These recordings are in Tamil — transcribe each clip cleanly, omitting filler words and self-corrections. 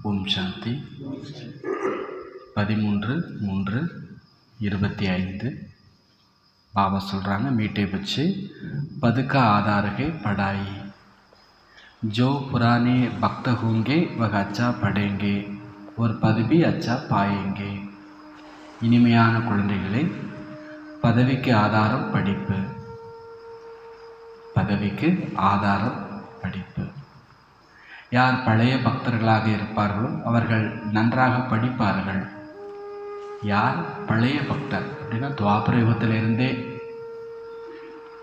ஓம் சாந்தி. 13/3/25 பாபா சொல்கிறாங்க, மீட்டே बच्चे पद का आधार है पढ़ाई, जो पुराने भक्त होंगे वह अच्छा पढ़ेंगे और पद भी अच्छा पाएंगे. இனிமையான குழந்தைகளே, பதவிக்கு ஆதாரம் படிப்பு, பதவிக்கு ஆதாரம் படிப்பு. யார் பழைய பக்தர்களாக இருப்பார்களோ அவர்கள் நன்றாக படிப்பார்கள். யார் பழைய பக்தர் அப்படின்னா துவாபர யுகத்திலிருந்தே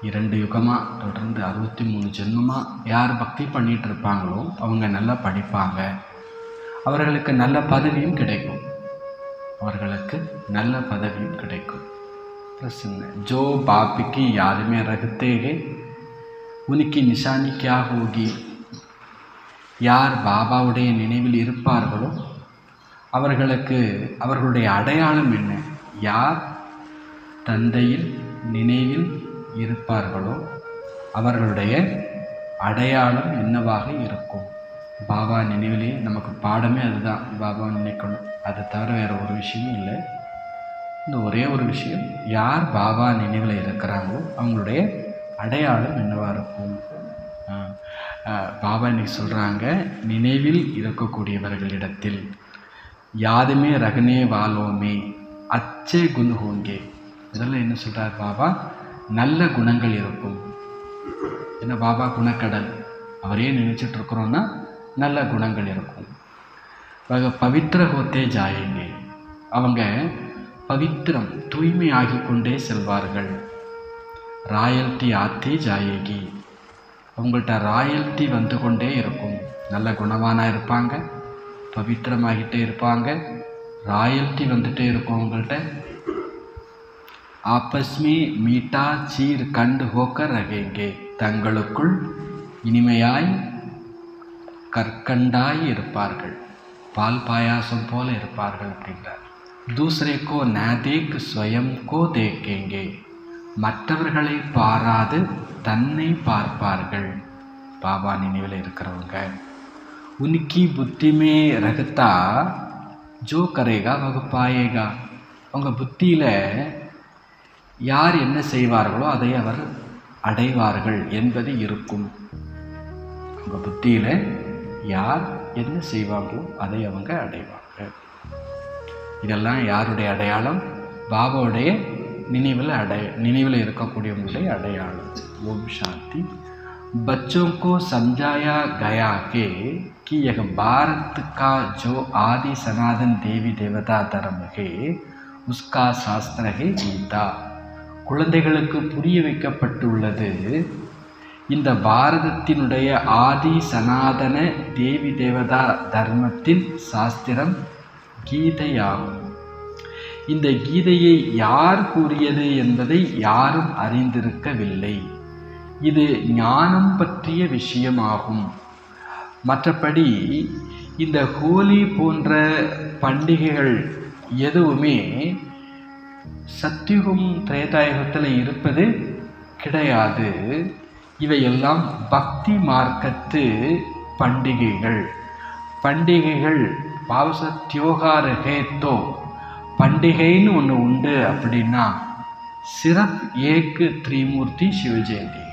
2 யுகமாக தொடர்ந்து 63 ஜென்மமாக யார் பக்தி பண்ணிகிட்டு இருப்பாங்களோ அவங்க நல்லா படிப்பாங்க. அவர்களுக்கு நல்ல பதவியும் கிடைக்கும். प्रश्न, जो बाप की याद में रखते हैं उनकी निशानी क्या होगी? யார் பாபாவுடைய நினைவில் இருப்பார்களோ அவர்களுடைய அடையாளம் என்ன? யார் தந்தையில் நினைவில் இருப்பார்களோ அவர்களுடைய அடையாளம் என்னவாக இருக்கும்? பாபா நினைவிலே நமக்கு பாடமே அதுதான். பாபா நினைக்கணும், அதை தவிர வேறு ஒரு விஷயமும் இல்லை. இந்த ஒரே ஒரு விஷயம், யார் பாபா நினைவில் இருக்கிறாங்களோ அவங்களுடைய அடையாளம் என்னவாக இருக்கும்? பாபா இன்னைக்கு சொல்கிறாங்க, நினைவில் இருக்கக்கூடியவர்களிடத்தில் யாதுமே ரகனே வாலோமே அச்சே குண ஹோங்கே. இதெல்லாம் என்ன சொல்கிறார் பாபா? நல்ல குணங்கள் இருக்கும். ஏன்னா பாபா குணக்கடல், அவரே நினைச்சிட்டு இருக்கிறோன்னா நல்ல குணங்கள் இருக்கும். பவித்திர ஹோத்தே ஜாயேங்கே, அவங்க பவித்திரம் தூய்மை ஆகி கொண்டே செல்வார்கள். ராயல்டி ஆத்தே ஜாயேகி, அவங்கள்ட்ட ராயல்ட்டி வந்து கொண்டே இருக்கும். நல்ல குணவானாக இருப்பாங்க, பவித்திரமாகிட்டே இருப்பாங்க, ராயல்ட்டி வந்துட்டே இருக்கும் அவங்கள்ட்ட. ஆப்பஸ்மி மீட்டா சீர் கண்டு ஹோக்கர் ரகேங்கே, தங்களுக்குள் இனிமையாய் கற்கண்டாய் இருப்பார்கள், பால் பாயாசம் போல இருப்பார்கள் அப்படின்றார். தூசரே கோ ந தேக் ஸ்வயம் கோ தேக்கேங்கே, மற்றவர்களை பாராது தன்னை பார்ப்பார்கள். பாபா நினைவில் இருக்கிறவங்க உனக்கி புத்திமே ரகத்தா ஜோ கரேகா வகுப்பாயேகா, அவங்க புத்தியில் யார் என்ன செய்வார்களோ அதை அவர் அடைவார்கள் என்பது இருக்கும். அவங்க புத்தியில் யார் என்ன செய்வாங்களோ அதை அவங்க அடைவார்கள். இதெல்லாம் யாருடைய அடையாளம்? பாபாவுடைய நினைவில் இருக்கக்கூடியவங்களுடைய அடையாளம். ஓம் சாந்தி. बच्चों को समझाया गया कि यह भारत का जो आदि सनातन देवी देवता धर्म है उसका शास्त्र है गीता. குழந்தைகளுக்கு புரிய வைக்கப்பட்டுள்ளது, இந்த பாரதத்தினுடைய ஆதி சனாதன தேவி தேவதா தர்மத்தின் சாஸ்திரம் கீதையாகும். இந்த கீதையை யார் கூறியது என்பதை யாரும் அறிந்திருக்கவில்லை. இது ஞானம் பற்றிய விஷயமாகும். மற்றபடி இந்த ஹோலி போன்ற பண்டிகைகள் எதுவுமே சத்யுகம் திரேதாயுகத்தில் இருப்பது கிடையாது. இவையெல்லாம் பக்தி மார்க்கத்து பண்டிகைகள் பாவசத்யோகார ஹேத்தோ, பண்டிகைன்னு ஒன்று உண்டு அப்படின்னா சிரப் ஏக்கு த்ரிமூர்த்தி சிவஜெயந்தி,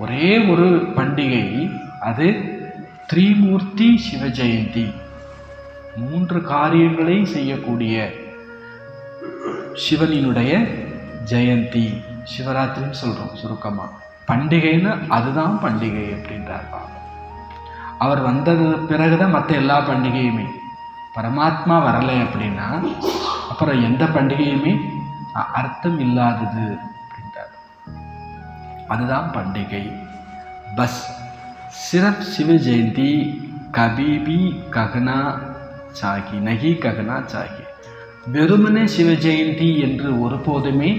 ஒரே ஒரு பண்டிகை, அது த்ரிமூர்த்தி சிவஜெயந்தி. 3 காரியங்களை செய்யக்கூடிய சிவனினுடைய ஜெயந்தி, சிவராத்திரின்னு சொல்கிறோம் சுருக்கமாக. பண்டிகைன்னு அதுதான் பண்டிகை அப்படின்றார் பாபா. அவர் வந்தது பிறகுதான் மற்ற எல்லா பண்டிகையுமே. பரமாத்மா வரலை அப்படின்னா அப்புறம் எந்த பண்டிகையுமே அர்த்தம் இல்லாதது அப்படின்றார். அதுதான் பண்டிகை. பஸ் சிறப் சிவ ஜெயந்தி கபீபி ககனா சாகி நகி ககனா சாகி, வெறுமனே சிவ ஜெயந்தி என்று ஒருபோதுமே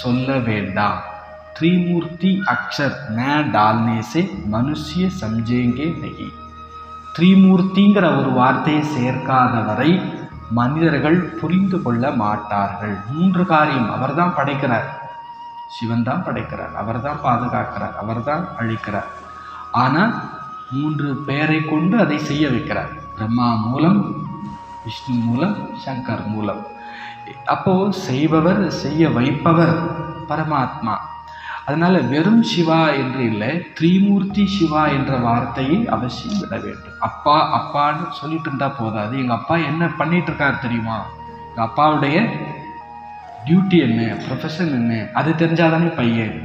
சொல்ல வேண்டாம். த்ரிமூர்த்தி அக்ஷர் ந டால்னே சே மனுஷ்ய சம்ஜேங்கே நகி, த்ரிமூர்த்திங்கிற ஒரு வார்த்தையை சேர்க்காத வரை மனிதர்கள் புரிந்து கொள்ள மாட்டார்கள். 3 காரியம் அவர் தான் படைக்கிறார், சிவன் தான் படைக்கிறார், அவர் தான் பாதுகாக்கிறார், அவர் தான் அழிக்கிறார். ஆனால் 3 பேரை கொண்டு அதை செய்ய வைக்கிறார். பிரம்மா மூலம், விஷ்ணு மூலம், சங்கர் மூலம். அப்போ செய்பவர், செய்ய வைப்பவர் பரமாத்மா. அதனால வெறும் சிவா என்று இல்லை, திரிமூர்த்தி சிவா என்ற வார்த்தையை அவசியம் விட வேண்டும். அப்பா அப்பான்னு சொல்லிட்டு இருந்தா போதாது. எங்க அப்பா என்ன பண்ணிட்டு இருக்காரு தெரியுமா, எங்க அப்பாவுடைய டியூட்டி என்ன, ப்ரொஃபஷன் என்ன, அது தெரிஞ்சாதானே பையன்.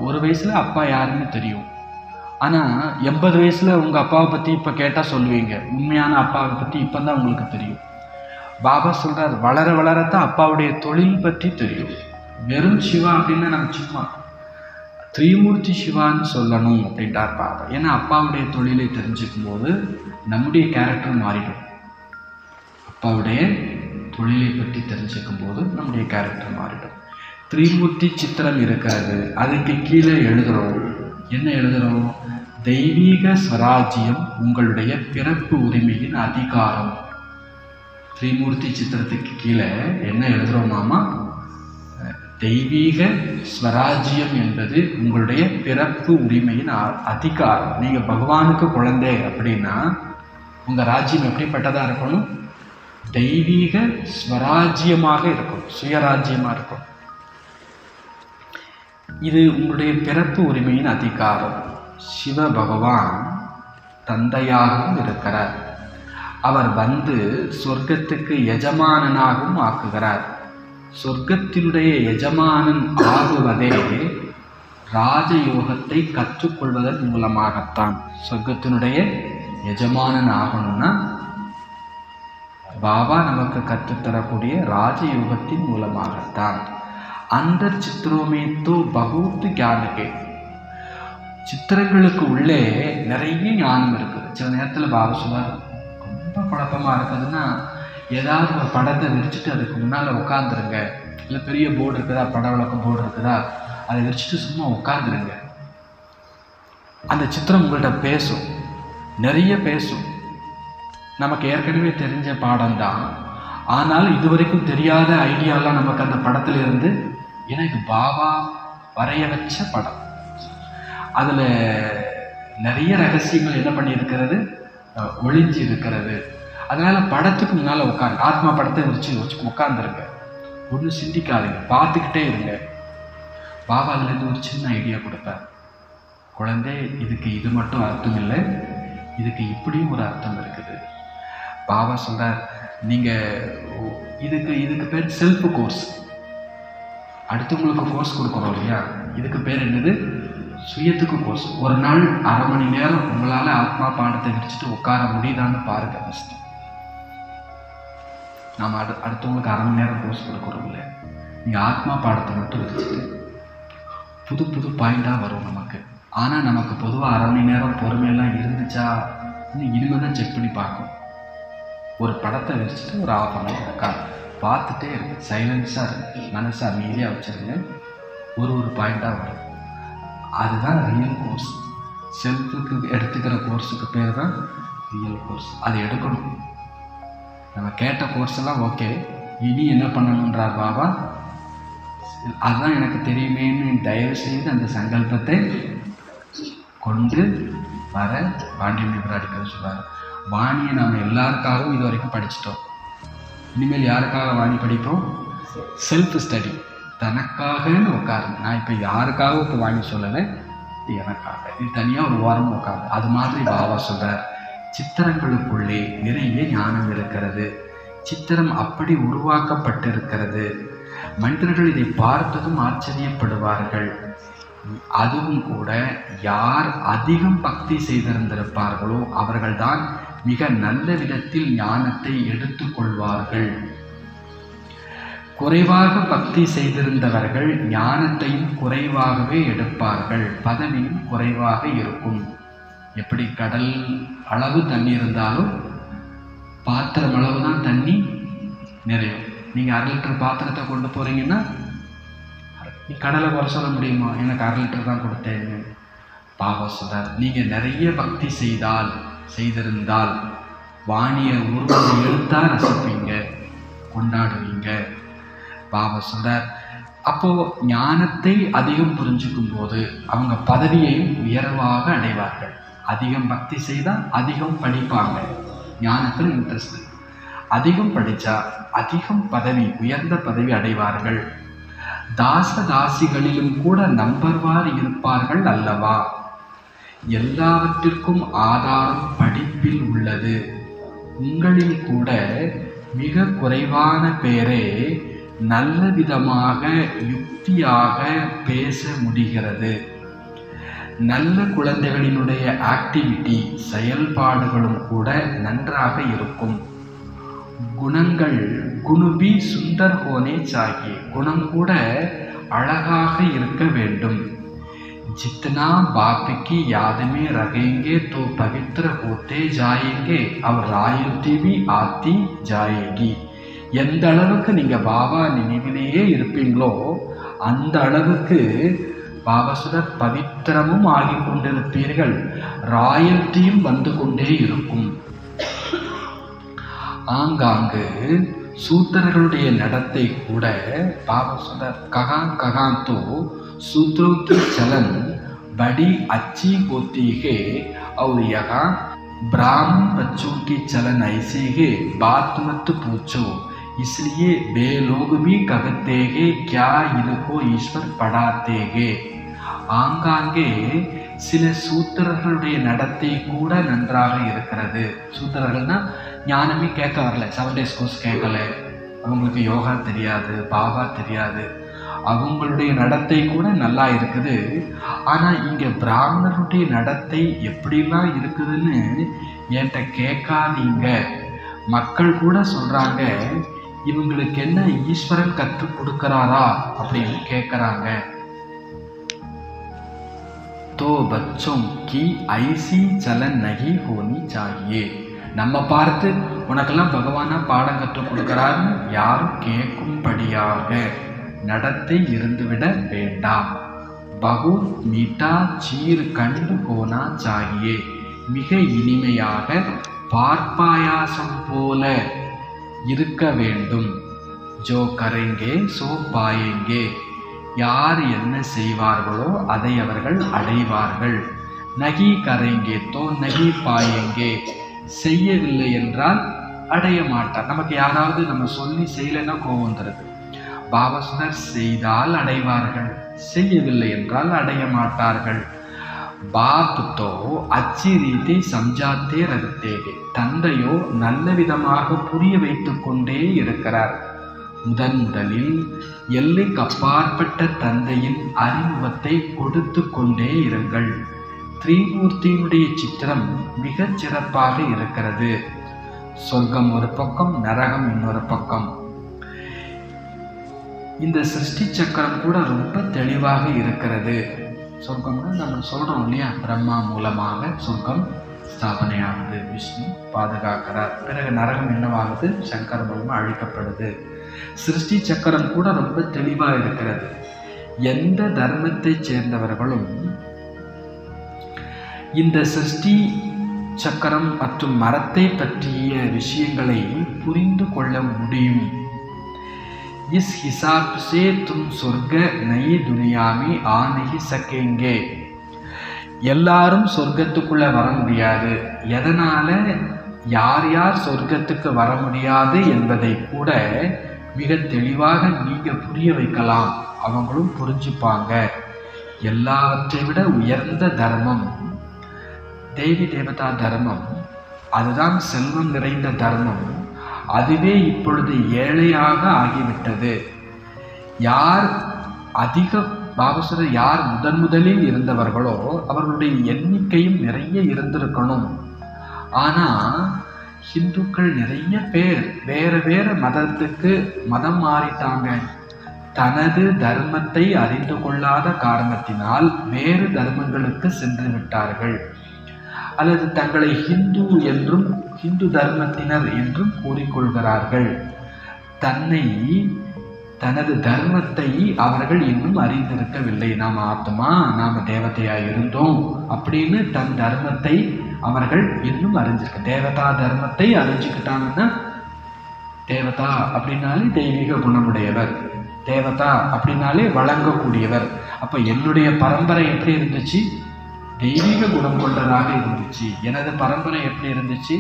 1 வயசுல அப்பா யாருன்னு தெரியும். ஆனா 80 வயசுல உங்க அப்பாவை பத்தி இப்ப கேட்டா சொல்லுவீங்க. உண்மையான அப்பாவை பத்தி இப்பதான் உங்களுக்கு தெரியும். பாபா சொல்றார், வளர வளரத்தான் அப்பாவுடைய தொழில் பற்றி தெரியும். வெறும் சிவா அப்படின்னா நம்ம சும்மா திரிமூர்த்தி சிவான்னு சொல்லணும் அப்படின்ட்டார் பாபா. ஏன்னா அப்பாவுடைய தொழிலை தெரிஞ்சுக்கும் போது நம்முடைய கேரக்டர் மாறிடும். அப்பாவுடைய தொழிலை பற்றி தெரிஞ்சுக்கும் போது நம்முடைய கேரக்டர் மாறிடும். திரிமூர்த்தி சித்திரம் இருக்காது, அதுக்கு கீழே எழுதுறோம். என்ன எழுதுறோம்? தெய்வீக ஸ்வராஜ்யம் உங்களுடைய பிறப்பு உரிமையின் அதிகாரம். திரிமூர்த்தி சித்திரத்துக்கு கீழே என்ன எழுதுறோமாமா? தெய்வீக ஸ்வராஜ்யம் என்பது உங்களுடைய பிறப்பு உரிமையின் அதிகாரம். நீங்க பகவானுக்கு குழந்தை அப்படின்னா உங்க ராஜ்யம் எப்படிப்பட்டதா இருக்கணும்? தெய்வீக ஸ்வராஜ்யமாக இருக்கும், சுயராஜ்யமா இருக்கும். இது உங்களுடைய பிறப்பு உரிமையின் அதிகாரம். சிவ பகவான் தந்தையாகவும் இருக்கிறார். அவர் வந்து சொர்க்கத்துக்கு எஜமானனாகவும் ஆக்குகிறார். சொர்க்கத்தினுடைய எஜமானன் ஆகுவதே ராஜயோகத்தை கற்றுக்கொள்வதன் மூலமாகத்தான். சொர்க்கத்தினுடைய எஜமானன் ஆகணும்னா பாபா நமக்கு கற்றுத்தரக்கூடிய ராஜயோகத்தின் மூலமாகத்தான். அந்தர் சித்திரமே தோ பகுத்து ஞானகே. சித்திரங்களுக்கு உள்ளே நிறைய ஞானம் இருக்குது. சில நேரத்தில் பாபா சொல்வார், ரொம்ப குழப்பமாக இருக்குதுன்னா ஏதாவது ஒரு படத்தை விரிச்சுட்டு அதுக்கு முன்னால் உட்காந்துருங்க. இல்லை பெரிய போர்டு இருக்குதா, பட விளக்கம் போர்டு இருக்குதா, அதை விரிச்சுட்டு சும்மா உட்காந்துருங்க. அந்த சித்திரம் உங்கள்கிட்ட பேசும், நிறைய பேசும். நமக்கு ஏற்கனவே தெரிஞ்ச பாடம்தான், ஆனாலும் இதுவரைக்கும் தெரியாத ஐடியாலாம் நமக்கு அந்த படத்துல இருந்து, எனக்கு பாபா வரைய வச்ச படம், அதில் நிறைய ரகசியங்கள் என்ன பண்ணியிருக்கிறது, ஒளிஞ்சு இருக்கிறது. அதனால படத்துக்கு முன்னால் உட்காந்து ஆத்மா படத்தை வச்சு உட்காந்துருங்க. ஒன்றும் சிந்திக்காதீங்க, பார்த்துக்கிட்டே இருங்க. பாபா அதுலேருந்து ஒரு சின்ன ஐடியா கொடுப்பார். குழந்தை, இதுக்கு இது மட்டும் அர்த்தம் இல்லை, இதுக்கு இப்படியும் ஒரு அர்த்தம் இருக்குது. பாபா சொல்கிறார், நீங்கள் இதுக்கு பேர் செல்ஃப் கோர்ஸ். அடுத்தவங்களுக்கு கோர்ஸ் கொடுக்குறோம் இல்லையா, இதுக்கு பேர் என்னது? சுயத்துக்கு கோர்ஸ். ஒரு நாள் 1/2 மணி நேரம் உங்களால் ஆத்மா பாடத்தை விரிச்சுட்டு உட்கார முடியுதான்னு பாருங்க. ஃபஸ்ட்டு நாம் அடுத்தவங்களுக்கு 1/2 மணி நேரம் கோர்ஸ் கொடுக்குறோம் இல்லை, நீங்கள் ஆத்மா பாடத்தை மட்டும் விரிச்சுட்டு புது புது பாயிண்டாக வரும் நமக்கு. ஆனால் நமக்கு பொதுவாக 1/2 மணி நேரம் பொறுமையெல்லாம் இருந்துச்சா இனிமேல் தான் செக் பண்ணி பார்க்கணும். ஒரு படத்தை விரிச்சுட்டு ஒரு 1/2 மணி நேரம் உட்கார் பார்த்துட்டே இருக்கு, சைலன்ஸாக இருக்கு, மனசை அமைதியாக வச்சுருங்க. ஒரு பாயிண்டாக வரும். அதுதான் ரியல் கோர்ஸ். செல்ஃபுக்கு எடுத்துக்கிற கோர்ஸுக்கு பேர் தான் ரியல் கோர்ஸ். அதை எடுக்கணும். நம்ம கேட்ட கோர்ஸ் எல்லாம் ஓகே, இனி என்ன பண்ணணுன்றார் பாபா? அதுதான் எனக்கு தெரியுமேன்னு தயவு செய்து அந்த சங்கல்பத்தை கொண்டு வர பாண்டியன் விராடிக்க சொல்வார். வாணியை நாம் எல்லாருக்காகவும் இது வரைக்கும் படிச்சிட்டோம். இனிமேல் யாருக்காக வாணி படிப்போம்? Self study. தனக்காகன்னு உட்காருங்க. நான் இப்போ யாருக்காகவும் இப்போ வாங்கி சொல்லலை, எனக்காக. இது தனியாக ஒரு வாரம் உட்காரு. அது மாதிரி பாபா சொல்கிறார், சித்திரங்களுக்குள்ளே நிறைய ஞானம் இருக்கிறது. சித்திரம் அப்படி உருவாக்கப்பட்டிருக்கிறது. மனிதர்கள் இதை பார்த்ததும் ஆச்சரியப்படுவார்கள். அதுவும் கூட யார் அதிகம் பக்தி செய்திருந்திருப்பார்களோ அவர்கள்தான் மிக நல்ல விதத்தில் ஞானத்தை எடுத்துக்கொள்வார்கள். குறைவாக பக்தி செய்திருந்தவர்கள் ஞானத்தையும் குறைவாகவே எடுப்பார்கள், பதவியும் குறைவாக இருக்கும். எப்படி கடல் அளவு தண்ணி இருந்தாலும் பாத்திரம் அளவு தான் தண்ணி நிறையும். நீங்கள் 1/2 லிட்டர் பாத்திரத்தை கொண்டு போகிறீங்கன்னா நீ கடலை குறை சொல்ல முடியுமா? எனக்கு 1/2 லிட்டர் தான் கொடுத்தேன்னு. பாபா சொல்றார், நீங்கள் நிறைய பக்தி செய்திருந்தால் வாணியை உருவத்தை எழுத்தா ரசிப்பீங்க, கொண்டாடுவீங்க. பாபா சொல்றார், அப்போ ஞானத்தை அதிகம் புரிஞ்சுக்கும் போது அவங்க பதவியையும் உயர்வாக அடைவார்கள். அதிகம் பக்தி செய்தால் அதிகம் படிப்பாங்க, ஞானத்தில் இன்ட்ரெஸ்ட். அதிகம் படித்தா அதிகம் பதவி, உயர்ந்த பதவி அடைவார்கள். தாசதாசிகளிலும் கூட நம்பர்வார் இருப்பார்கள் அல்லவா? எல்லாவற்றிற்கும் ஆதாரம் படிப்பில் உள்ளது. உங்களில் கூட மிக குறைவான பேரே நல்ல விதமாக யுக்தியாக பேச முடிகிறது. நல்ல குழந்தைகளினுடைய ஆக்டிவிட்டி, செயல்பாடுகளும் கூட நன்றாக இருக்கும். குணங்கள் குணுபி சுந்தர் ஹோனே சாகியே, குணம் கூட அழகாக இருக்க வேண்டும். जितना बाप की याद में रहेंगे तो पवित्र होते जाएंगे और रायल्टी भी आती जाएगी. எந்த அளவுக்கு நீங்க பாபா நினைவிலேயே இருப்பீங்களோ அந்த அளவுக்கு பாபாசுதர் பவித்திரமும் ஆகி கொண்டிருப்பீர்கள், ராயல்ட்டியும் வந்து கொண்டே இருக்கும். ஆங்காங்கு சூத்திரர்களுடைய நடத்தை கூட பாபாசுதர் ககான் ககான் தோ सूत्रों की चलन बड़ी अच्छी होती है और यहाँ ब्राह्मण बच्चों की चलन ऐसे है, बात मत पूछो. इसलिए वे लोग भी कहते हैं क्या इनको ईश्वर पढ़ाते हैं. ஆங்காங்கே சில சூத்திரர்களுடைய நடத்தை கூட நன்றாக இருக்கிறது. சூத்திரர்கள்னா ஞானமே கேட்க வரல, 7 days கோர்ஸ் கேட்கல, அவங்களுக்கு யோகா தெரியாது, பாபா தெரியாது, அவங்களுடைய நடத்தை கூட நல்லா இருக்குது. ஆனால் இங்கே பிராமணருடைய நடத்தை எப்படிலாம் இருக்குதுன்னு என்கிட்ட கேட்காதீங்க. மக்கள் கூட சொல்கிறாங்க, இவங்களுக்கு என்ன ஈஸ்வரன் கற்றுக் கொடுக்குறாரா அப்படின்னு கேட்குறாங்க. तो बच्चों की ऐसी चलन नहीं होनी चाहिए. நம்ம பார்த்து உனக்கெல்லாம் பகவானா பாடம் கற்றுக் கொடுக்குறாருன்னு யாரும் கேட்கும்படியாக நடத்தை இருந்துவிட வேண்டாம். பகு மீட்டா சீர் கண்டு போனா சாகியே, மிக இனிமையாக பார்ப்பாயாசம் போல இருக்க வேண்டும். ஜோ கரேங்கே சோ பாயேங்கே, யார் என்ன செய்வார்களோ அதை அவர்கள் அடைவார்கள். நகி கரேங்கே தோ நகி பாயேங்கே, செய்யவில்லை என்றால் அடைய மாட்டார். நமக்கு யாராவது நம்ம சொல்லி செய்யலைன்னா கோபம் வந்துடுது. பாபாசுதர் செய்தால் அடைவார்கள், செய்யவில்லை என்றால் அடைய மாட்டார்கள். பாப் தோ அச்சி ரீதி சம்ஜாத்தே ரகத்தேகே, தந்தையோ நல்ல விதமாக புரிய வைத்து கொண்டே இருக்கிறார். முதலில் எல்லைக்கு அப்பாற்பட்ட தந்தையின் அறிமுகத்தை கொடுத்து கொண்டே இருங்கள். திரிமூர்த்தியினுடைய சித்திரம் மிகச் சிறப்பாக இருக்கிறது. சொர்க்கம் ஒரு பக்கம், நரகம் இன்னொரு பக்கம். இந்த சிருஷ்டி சக்கரம் கூட ரொம்ப தெளிவாக இருக்கிறது. சொர்க்கம்னா நம்ம சொல்கிறோம் இல்லையா, பிரம்மா மூலமாக சொர்க்கம் ஸ்தாபனையாகுது, விஷ்ணு பாதுகாக்கிறார். பிறகு நரகம் என்னவாகுது, சங்கர் மூலமாக அழிக்கப்படுது. சிருஷ்டி சக்கரம் கூட ரொம்ப தெளிவாக இருக்கிறது. எந்த தர்மத்தை சேர்ந்தவர்களும் இந்த சிருஷ்டி சக்கரம் மற்றும் மரத்தை பற்றிய விஷயங்களை புரிந்து கொள்ள முடியும். इस हिसाब से तुम स्वर्ग नई दुनिया में आ नहीं सकेंगे. எல்லாரும் சொர்க்கத்துக்குள்ள வர முடியாது. எதனால யார் யார் சொர்க்கத்துக்கு வர முடியாது என்பதை கூட மிக தெளிவாக நீங்க புரிய வைக்கலாம், அவங்களும் புரிஞ்சுப்பாங்க. எல்லாவற்றை விட உயர்ந்த தர்மம் தேவி தேவதா தர்மம், அதுதான் செல்வம் நிறைந்த தர்மம். அதுவே இப்பொழுது ஏழையாக ஆகிவிட்டது. யார் அதிக பாபாசுரர் யார் முதலில் இருந்தவர்களோ அவர்களுடைய எண்ணிக்கையும் நிறைய இருந்திருக்கணும். ஆனால் ஹிந்துக்கள் நிறைய பேர் வேற மதத்துக்கு மதம் மாறிட்டாங்க. தனது தர்மத்தை அறிந்து கொள்ளாத காரணத்தினால் வேறு தர்மங்களுக்கு சென்று விட்டார்கள். அல்லது தங்களை ஹிந்து என்றும் ஹிந்து தர்மத்தினர் என்றும் கூறிக்கொள்கிறார்கள். தனது தர்மத்தை அவர்கள் இன்னும் அறிந்திருக்கவில்லை. நாம் ஆத்மா, நாம் தேவதையாக இருந்தோம் அப்படின்னு தன் தர்மத்தை அவர்கள் இன்னும் அறிஞ்சிருக்க. தேவதா தர்மத்தை அறிஞ்சுக்கிட்டாங்கன்னா, தேவதா அப்படின்னாலே தெய்வீக குணமுடையவர், தேவதா அப்படின்னாலே வழங்கக்கூடியவர். அப்போ என்னுடைய பரம்பரை எப்படி இருந்துச்சு, தெய்வீக குணம் கொண்டதாக இருந்துச்சு. எனது பரம்பரை எப்படி இருந்துச்சு,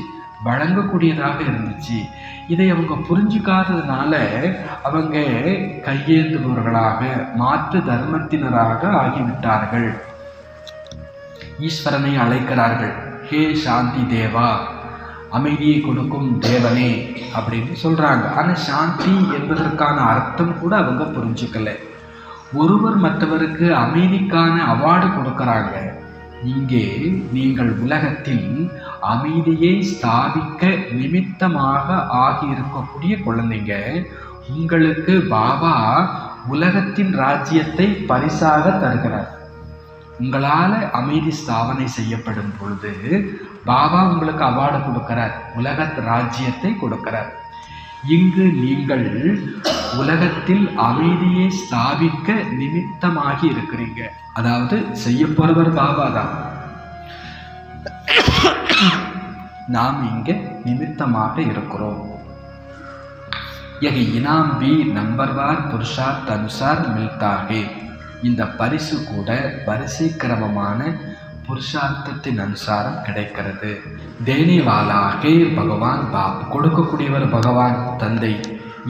வழங்கக்கூடியதாக இருந்துச்சு. இதை அவங்க புரிஞ்சுக்காததுனால அவங்க கையேந்துபவர்களாக, மாற்று தர்மத்தினராக ஆகிவிட்டார்கள். ஈஸ்வரனை அழைக்கிறார்கள், ஹே சாந்தி தேவா, அமைதியை கொடுக்கும் தேவனே அப்படின்னு சொல்றாங்க. ஆனால் சாந்தி என்பதற்கான அர்த்தம் கூட அவங்க புரிஞ்சுக்கல. ஒருவர் மற்றவருக்கு அமைதிக்கான அவார்டு கொடுக்கறாங்க. இங்கே நீங்கள் உலகத்தில் அமைதியை ஸ்தாபிக்க நிமித்தமாக ஆகியிருக்கக்கூடிய குழந்தைங்க, உங்களுக்கு பாபா உலகத்தின் ராஜ்யத்தை பரிசாக தருகிறார். உங்களால் அமைதி ஸ்தாபனை செய்யப்படும் பொழுது பாபா உங்களுக்கு அவார்டு கொடுக்கிறார், உலக ராஜ்யத்தை கொடுக்கிறார். இங்கு நீங்கள் உலகத்தில் அமைதியை ஸ்தாபிக்க நிமித்தமாகி இருக்கிறீங்க. அதாவது செய்ய போறவர் பாபா தான், நாம் இங்க நிமித்தமாக இருக்கிறோம். यह इनाम भी नंबरवार पुरुषार्थ अनुसार मिलता है. இந்த பரிசு கூட வரிசை கிரமமான புருஷார்த்தத்தின் அனுசாரம் கிடைக்கிறது. தேனிவாலாகே பகவான் பாப், கொடுக்கக்கூடியவர் பகவான் தந்தை.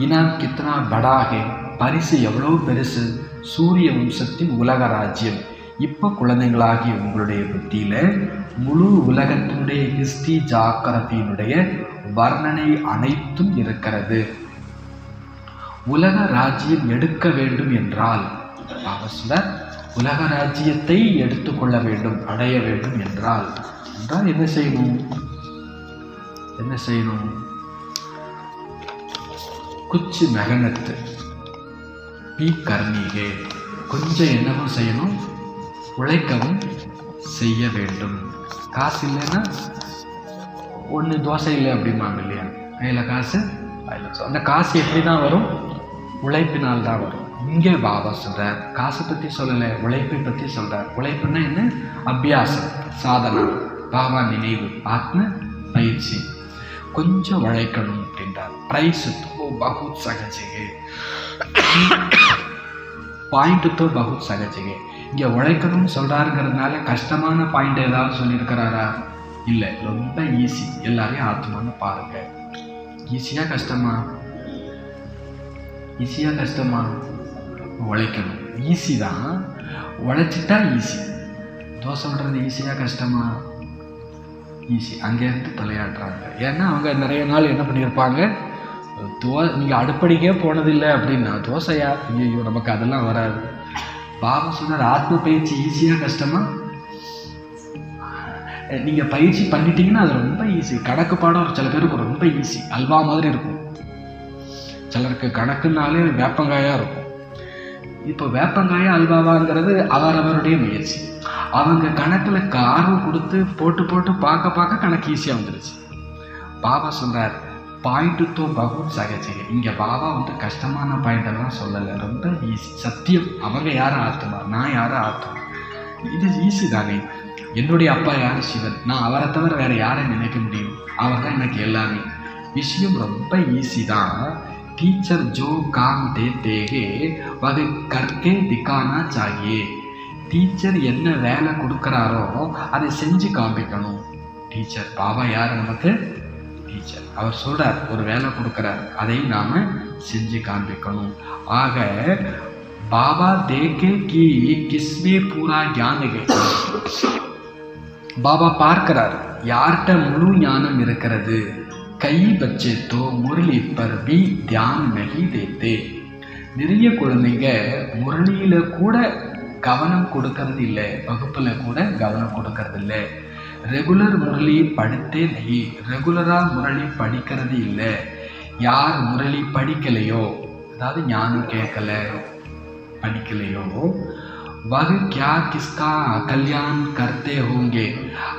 இனாம் கித்னா படாகே, பரிசு எவ்வளோ பெருசு, சூரிய வம்சத்தின் உலக ராஜ்யம். இப்போ குழந்தைகளாகிய உங்களுடைய புத்தியில் முழு உலகத்தினுடைய ஹிஸ்டி ஜாக்கிரபியினுடைய வர்ணனை அனைத்தும் இருக்கிறது. உலக ராஜ்யம் எடுக்க வேண்டும் என்றால், அவசியம் உலக ராஜ்யத்தை எடுத்துக்கொள்ள வேண்டும், அடைய வேண்டும் என்றால் என்ன செய்யணும்? என்ன செய்யணும்? குச்சி மெகனத்து பி கர்ணிகே, கொஞ்சம் என்னவும் செய்யணும், உழைக்கவும் செய்ய வேண்டும். காசு இல்லைன்னா ஒன்று தோசை இல்லை அப்படிம்பாங்க இல்லையா, கையில் காசு அதில். அந்த காசு எப்படி தான் வரும்? உழைப்பினால் தான் வரும். இங்கே பாபா சொல்கிறார், காசை பற்றி சொல்லலை, உழைப்பை பற்றி சொல்கிறார். உழைப்புன்னா என்ன? அபியாசம், சாதனா, பாபா நினைவு, ஆத்ம பயிற்சி. கொஞ்சம் உழைக்கணும் அப்படின்றார். பிரைஸ் தோ பகுத் சகஜிகே, பாயிண்ட் தோ பகுத் சகஜிகே. இங்கே உழைக்கணும்னு சொல்கிறாருங்கிறதுனால கஷ்டமான பாயிண்ட் ஏதாவது சொல்லியிருக்கிறாரா? இல்லை, ரொம்ப ஈஸி. எல்லாரையும் ஆத்மான்னு பாருங்க. ஈஸியாக கஷ்டமா? ஈஸியாக கஷ்டமா? உழைக்கணும் ஈஸி தான், உழைச்சிட்டா ஈஸி. தோசை விடுறது ஈஸியாக கஷ்டமா? ஈஸி. அங்கேருந்து தலையாட்டுறாங்க. ஏன்னா அவங்க நிறைய நாள் என்ன பண்ணியிருப்பாங்க, நீங்கள் அடுப்படிக்கே போனதில்லை அப்படின்னா தோசையா, ஐயோ நமக்கு அதெல்லாம் வராது. பாபா சொன்னார், ஆத்ம பயிற்சி ஈஸியாக கஷ்டமா? நீங்கள் பயிற்சி பண்ணிட்டீங்கன்னா அது ரொம்ப ஈஸி. கணக்கு பாடம் சில பேருக்கு ரொம்ப ஈஸி, அல்வா மாதிரி இருக்கும். சிலருக்கு கணக்குனாலே வேப்பங்காயாக இருக்கும். இப்போ வேப்பங்காயா அல்வாவாங்கிறது அவரவருடைய முயற்சி. அவங்க கணக்கில் ஆர்வம் கொடுத்து போட்டு போட்டு பார்க்க கணக்கு ஈஸியாக வந்துடுச்சு. பாபா சொல்கிறார், பாயிண்ட் தோ பகுத் சகஜிகே. இங்கே பாபா கஷ்டமான பாயிண்டெல்லாம் சொல்லலை, ரொம்ப ஈஸி. சத்தியம், அவங்க யாரும் ஆத்மா, நான் யாரும் ஆத்மா, இது ஈஸி தானே. என்னுடைய அப்பா யார்? சிவன். நான் அவரை தவிர வேறு யாரை நினைக்க முடியும்? அவர் தான் எனக்கு எல்லாமே. விஷயம் ரொம்ப ஈஸி தான். टीचर जो काम देते हैं वह करके दिखाना चाहिए. டீச்சர் என்ன வேலை கொடுக்குறாரோ அதை செஞ்சு காமிக்கணும். டீச்சர் பாபா யார்? நமக்கு டீச்சர். அவர் சொல்கிறார், ஒரு வேலை கொடுக்குறார், அதை நாம் செஞ்சு காண்பிக்கணும். ஆக பாபா தேக்கே கி கிஸ்மே பூரா ஞானகே. பாபா பார்க்கிறார் யார்கிட்ட முழு ஞானம் இருக்கிறது. கை பச்சே தோ முரளி பர் பி தியான் நகி தேத்தே. நிறைய குழந்தைங்க முரளியில் கூட கவனம் கொடுக்கறது இல்லை, வகுப்பில் கூட கவனம் கொடுக்கறது இல்லை. ரெகுலர் முரளி படித்தே நகி, ரெகுலராக முரளி படிக்கிறது இல்லை. யார் முரளி படிக்கலையோ, அதாவது ஞானம் கேட்கல, படிக்கலையோ, வகு கியா கிஸ்கா கல்யாண் கர்த்தே ஹோங்கே.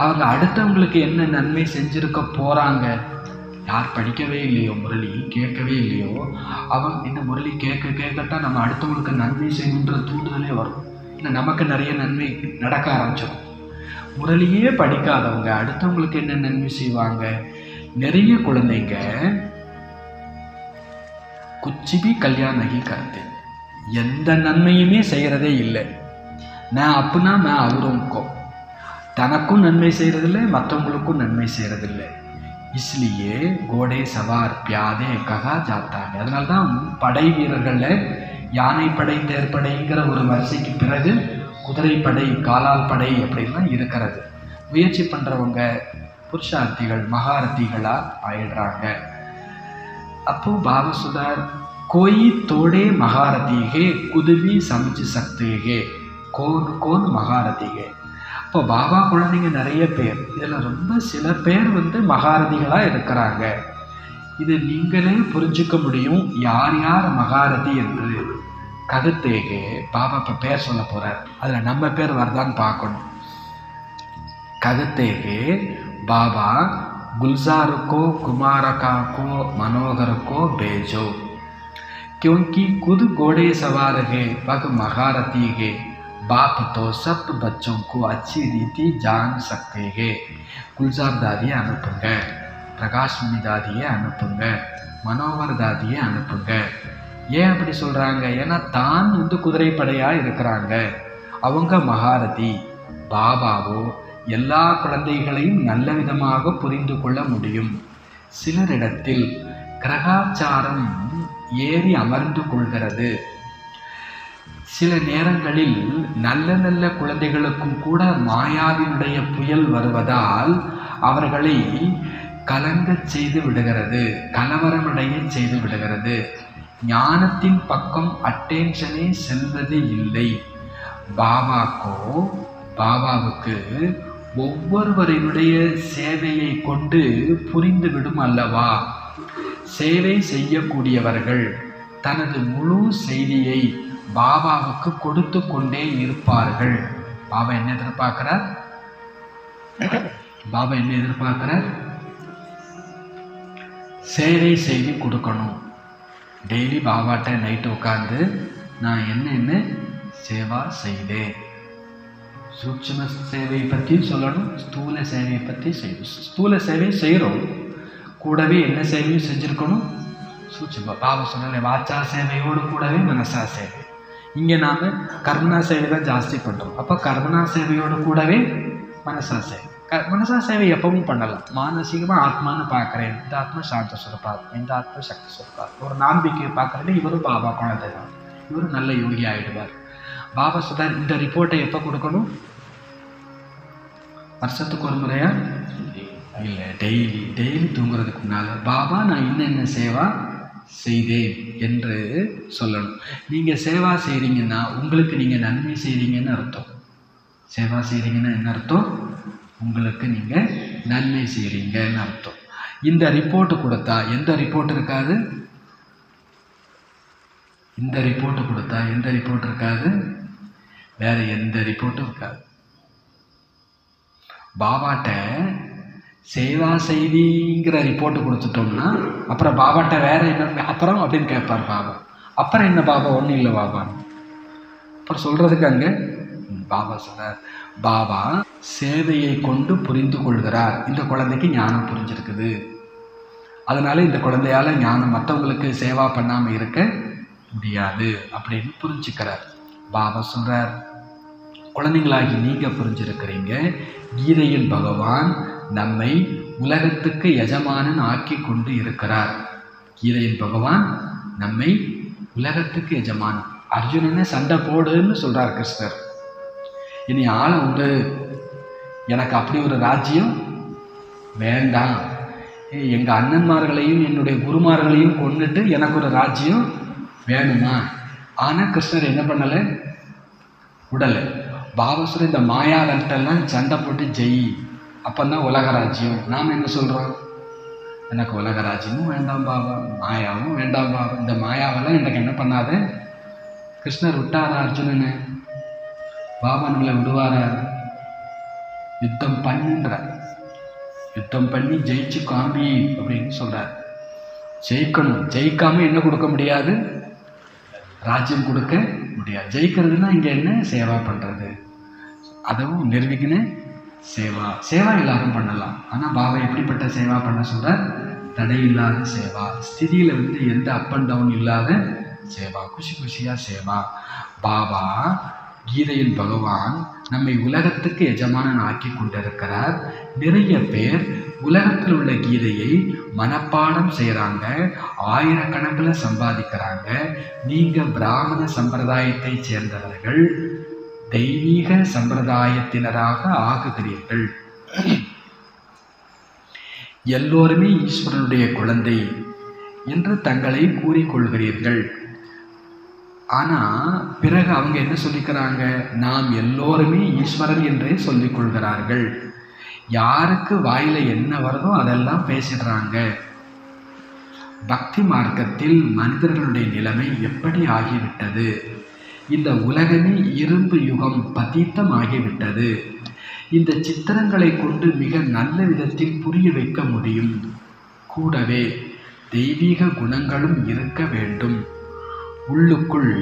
அவங்க அடுத்தவங்களுக்கு என்ன நன்மை செஞ்சுருக்க போகிறாங்க? யார் படிக்கவே இல்லையோ, முரளி கேட்கவே இல்லையோ, அவங்க இந்த முரளி கேட்கத்தான் நம்ம அடுத்தவங்களுக்கு நன்மை செய்யணுன்ற தூண்டுதலே வரும். இல்லை நமக்கு நிறைய நன்மை நடக்க ஆரம்பிச்சிடும். முரளியே படிக்காதவங்க அடுத்தவங்களுக்கு என்ன நன்மை செய்வாங்க? நிறைய குழந்தைங்க குச்சிபி கல்யாணம் நகி கருத்து, எந்த நன்மையுமே செய்கிறதே இல்லை. நான் அப்படின்னா நான் அவருக்கும் தனக்கும் நன்மை செய்கிறதில்லை, மற்றவங்களுக்கும் நன்மை செய்கிறதில்லை. इसलिए घोड़े सवार प्यादे कहा जाता है. அதனால்தான் படை வீரர்களில் யானைப்படை தேர்ப்படைங்கிற ஒரு வரிசைக்கு பிறகு குதிரைப்படை காலால் படை அப்படின்லாம் இருக்கிறது. முயற்சி பண்ணுறவங்க புருஷார்த்திகள் மகாரத்திகளாக ஆயிடுறாங்க. அப்போ பாபா சொல்றார், कोई तोड़े महारथी है खुद भी समझ सकते हैं कौन कौन महारथी है. இப்போ பாபா குழந்தைங்க நிறைய பேர், இதில் ரொம்ப சில பேர் மகாரதிகளாக இருக்கிறாங்க. இது நீங்களே புரிஞ்சுக்க முடியும் யார் யார் மகாரதி என்று. ககத்தேகே பாபா இப்போ பேர் சொல்ல போகிறார், அதில் நம்ம பேர் வருதான்னு பார்க்கணும். ககத்தேகே பாபா गुलजार कुमारका को मनोहर को भेजो क्योंकि खुद घोड़े सवार है वह महारथी है. बाप तो सब बच्चों को अच्छी रीति जान सकते हैं. गुलजार दादिயை அனுப்புங்க, பிரகாஷ்மணி தாதியை அனுப்புங்க, மனோகர் தாதியை அனுப்புங்க. ஏன் அப்படி சொல்கிறாங்க? ஏன்னா தான் குதிரைப்படையாக இருக்கிறாங்க, அவங்க மகாரதி. பாபாவோ எல்லா குழந்தைகளையும் நல்ல விதமாக புரிந்து கொள்ள முடியும். சிலரிடத்தில் கிரகாச்சாரம் ஏறி அமர்ந்து கொள்கிறது. சில நேரங்களில் நல்ல நல்ல குழந்தைகளுக்கும் கூட மாயாவினுடைய புயல் வருவதால் அவர்களை கலங்கச் செய்து விடுகிறது, கலவரமடைய செய்து விடுகிறது. ஞானத்தின் பக்கம் அட்டென்ஷனே செல்வது இல்லை. பாபாவுக்கு ஒவ்வொருவரினுடைய சேவையை கொண்டு புரிந்துவிடும் அல்லவா. சேவை செய்யக்கூடியவர்கள் தனது முழு செய்தியை பாபாவுக்கு கொடுத்து கொண்டே இருப்பார்கள். பாபா என்ன எதிர்பார்க்கிறார்? சேவை செய்து கொடுக்கணும். டெய்லி பாபாட்ட நைட்டு உட்காந்து நான் என்ன சேவா செய்தேன். சூட்சும சேவை பற்றி சொல்லணும், ஸ்தூல சேவையை பற்றி செய்யணும். ஸ்தூல சேவை செய்கிறோம், கூடவே என்ன சேவையும் செஞ்சுருக்கணும். சூட்சும பாபா சொன்னாலே வாச்சா சேவையோடு கூடவே மனசா சேவை. இங்கே நாம் கர்மனா சேவை தான் ஜாஸ்தி பண்ணுறோம். அப்போ கர்மனா சேவையோடு கூடவே மனசா சேவை. மனசா சேவை எப்பவும் பண்ணலாம். மானசீகமாக ஆத்மான்னு பார்க்குறேன், இந்த ஆத்மா சாந்த சுரப்பார், இந்த ஆத்மா சக்தி சுரப்பார், ஒரு நம்பிக்கையை பார்க்குறது. இவரும் பாபா குழந்தை தான், இவரும் நல்ல யோகி ஆகிடுவார். பாபா சொல்றார், இந்த ரிப்போர்ட்டை எப்போ கொடுக்கணும்? வருஷத்துக்கு ஒரு முறையா இல்லை, டெய்லி தூங்குறதுக்கு முன்னால் பாபா நான் என்ன சேவா செய்தேன் என்று சொல்லணும். நீங்கள் சேவா செய்கிறீங்கன்னா உங்களுக்கு நீங்கள் நன்மை செய்கிறீங்கன்னு அர்த்தம். சேவா செய்கிறீங்கன்னா என்ன அர்த்தம்? உங்களுக்கு நீங்கள் நன்மை செய்கிறீங்கன்னு அர்த்தம். இந்த ரிப்போர்ட்டு கொடுத்தா எந்த ரிப்போர்ட் இருக்காது? இந்த ரிப்போர்ட்டு கொடுத்தா எந்த ரிப்போர்ட் இருக்காது? வேறு எந்த ரிப்போர்ட்டும் இருக்காது. பாபாட்ட சேவா செய்திங்கிற ரிப்போர்ட்டு கொடுத்துட்டோம்னா அப்புறம் பாபாட்ட வேறு என்ன அப்புறம் அப்படின்னு கேட்பார் பாபா. அப்புறம் என்ன பாபா? ஒன்றும் இல்லை பாபா. அப்புறம் சொல்கிறதுக்கு அங்கே பாபா சொல்கிறார், பாபா சேவையை கொண்டு புரிந்து கொள்கிறார். இந்த குழந்தைக்கு ஞானம் புரிஞ்சிருக்குது, அதனால இந்த குழந்தையால் ஞானம் மற்றவங்களுக்கு சேவா பண்ணாமல் இருக்க முடியாது அப்படின்னு புரிஞ்சுக்கிறார். பாபா சொல்கிறார், குழந்தைங்களாகி நீங்கள் புரிஞ்சிருக்கிறீங்க, கீதையில் பகவான் நம்மை உலகத்துக்கு எஜமானன் ஆக்கி கொண்டு இருக்கிறார். கீதையில் பகவான் நம்மை உலகத்துக்கு எஜமானன். அர்ஜுனனை சண்டை போடுன்னு சொல்கிறார் கிருஷ்ணர். இனி ஆளை உண்டு, எனக்கு அப்படி ஒரு ராஜ்யம் வேண்டாம், எங்கள் அண்ணன்மார்களையும் என்னுடைய குருமார்களையும் கொண்டுட்டு எனக்கு ஒரு ராஜ்யம் வேணுமா? ஆனால் கிருஷ்ணர் என்ன பண்ணலை? உடலை. பாபாசுரன் இந்த மாயாவல்ட்டெல்லாம் சண்டை போட்டு ஜெயி, அப்போதான் உலக ராஜ்யம். நாம் என்ன சொல்கிறோம்? எனக்கு உலக ராஜ்யமும் வேண்டாம் பாபா, மாயாவும் வேண்டாம் பாபா. இந்த மாயாவெல்லாம் எனக்கு என்ன பண்ணாத? கிருஷ்ணர் விட்டாரா அர்ஜுனனை? பாபா நம்மளை விடுவாரா? யுத்தம் பண்ணுன்றார். யுத்தம் பண்ணி ஜெயிச்சு காமி அப்படின்னு சொல்கிறார். ஜெயிக்கணும். ஜெயிக்காமல் என்ன கொடுக்க முடியாது? ராஜ்யம் கொடுக்க முடியாது. ஜெயிக்கிறதுனா இங்கே என்ன? சேவா பண்ணுறது. அதுவும் நிர்விக்ன சேவா. சேவா எல்லாரும் பண்ணலாம். ஆனால் பாபா எப்படிப்பட்ட சேவா பண்ண சொல்கிறார்? தடையில்லாத சேவா. ஸ்திதியில் எந்த அப் அண்ட் டவுன் இல்லாத சேவா, குஷி குஷியாக சேவா. பாபா கீதையில் பகவான் நம்மை உலகத்துக்கு எஜமானன் ஆக்கி கொண்டிருக்கிறார். நிறைய பேர் உலகத்தில் உள்ள கீதையை மனப்பாடம் செய்கிறாங்க, ஆயிரக்கணக்கில் சம்பாதிக்கிறாங்க. நீங்கள் பிராமண சம்பிரதாயத்தை சேர்ந்தவர்கள் தெய்வீக சம்பிரதாயத்தினராக ஆகுகிறீர்கள். எல்லோருமே ஈஸ்வரனுடைய குழந்தை என்று தங்களை கூறிக்கொள்கிறீர்கள். ஆனால் பிறகு அவங்க என்ன சொல்லிக்கிறாங்க? நாம் எல்லோருமே ஈஸ்வரன் என்றே சொல்லிக் கொள்கிறார்கள். யாருக்கு வாயில் என்ன வருதோ அதெல்லாம் பேசிடுறாங்க. பக்தி மார்க்கத்தில் மனிதர்களுடைய நிலைமை எப்படி ஆகிவிட்டது? இந்த உலகமே இரும்பு யுகம் பதீத்தம் ஆகிவிட்டது. இந்த சித்திரங்களை கொண்டு மிக நல்ல விதத்தில் புரிய வைக்க முடியும். கூடவே தெய்வீக குணங்களும் இருக்க வேண்டும். உள்ளுக்குள்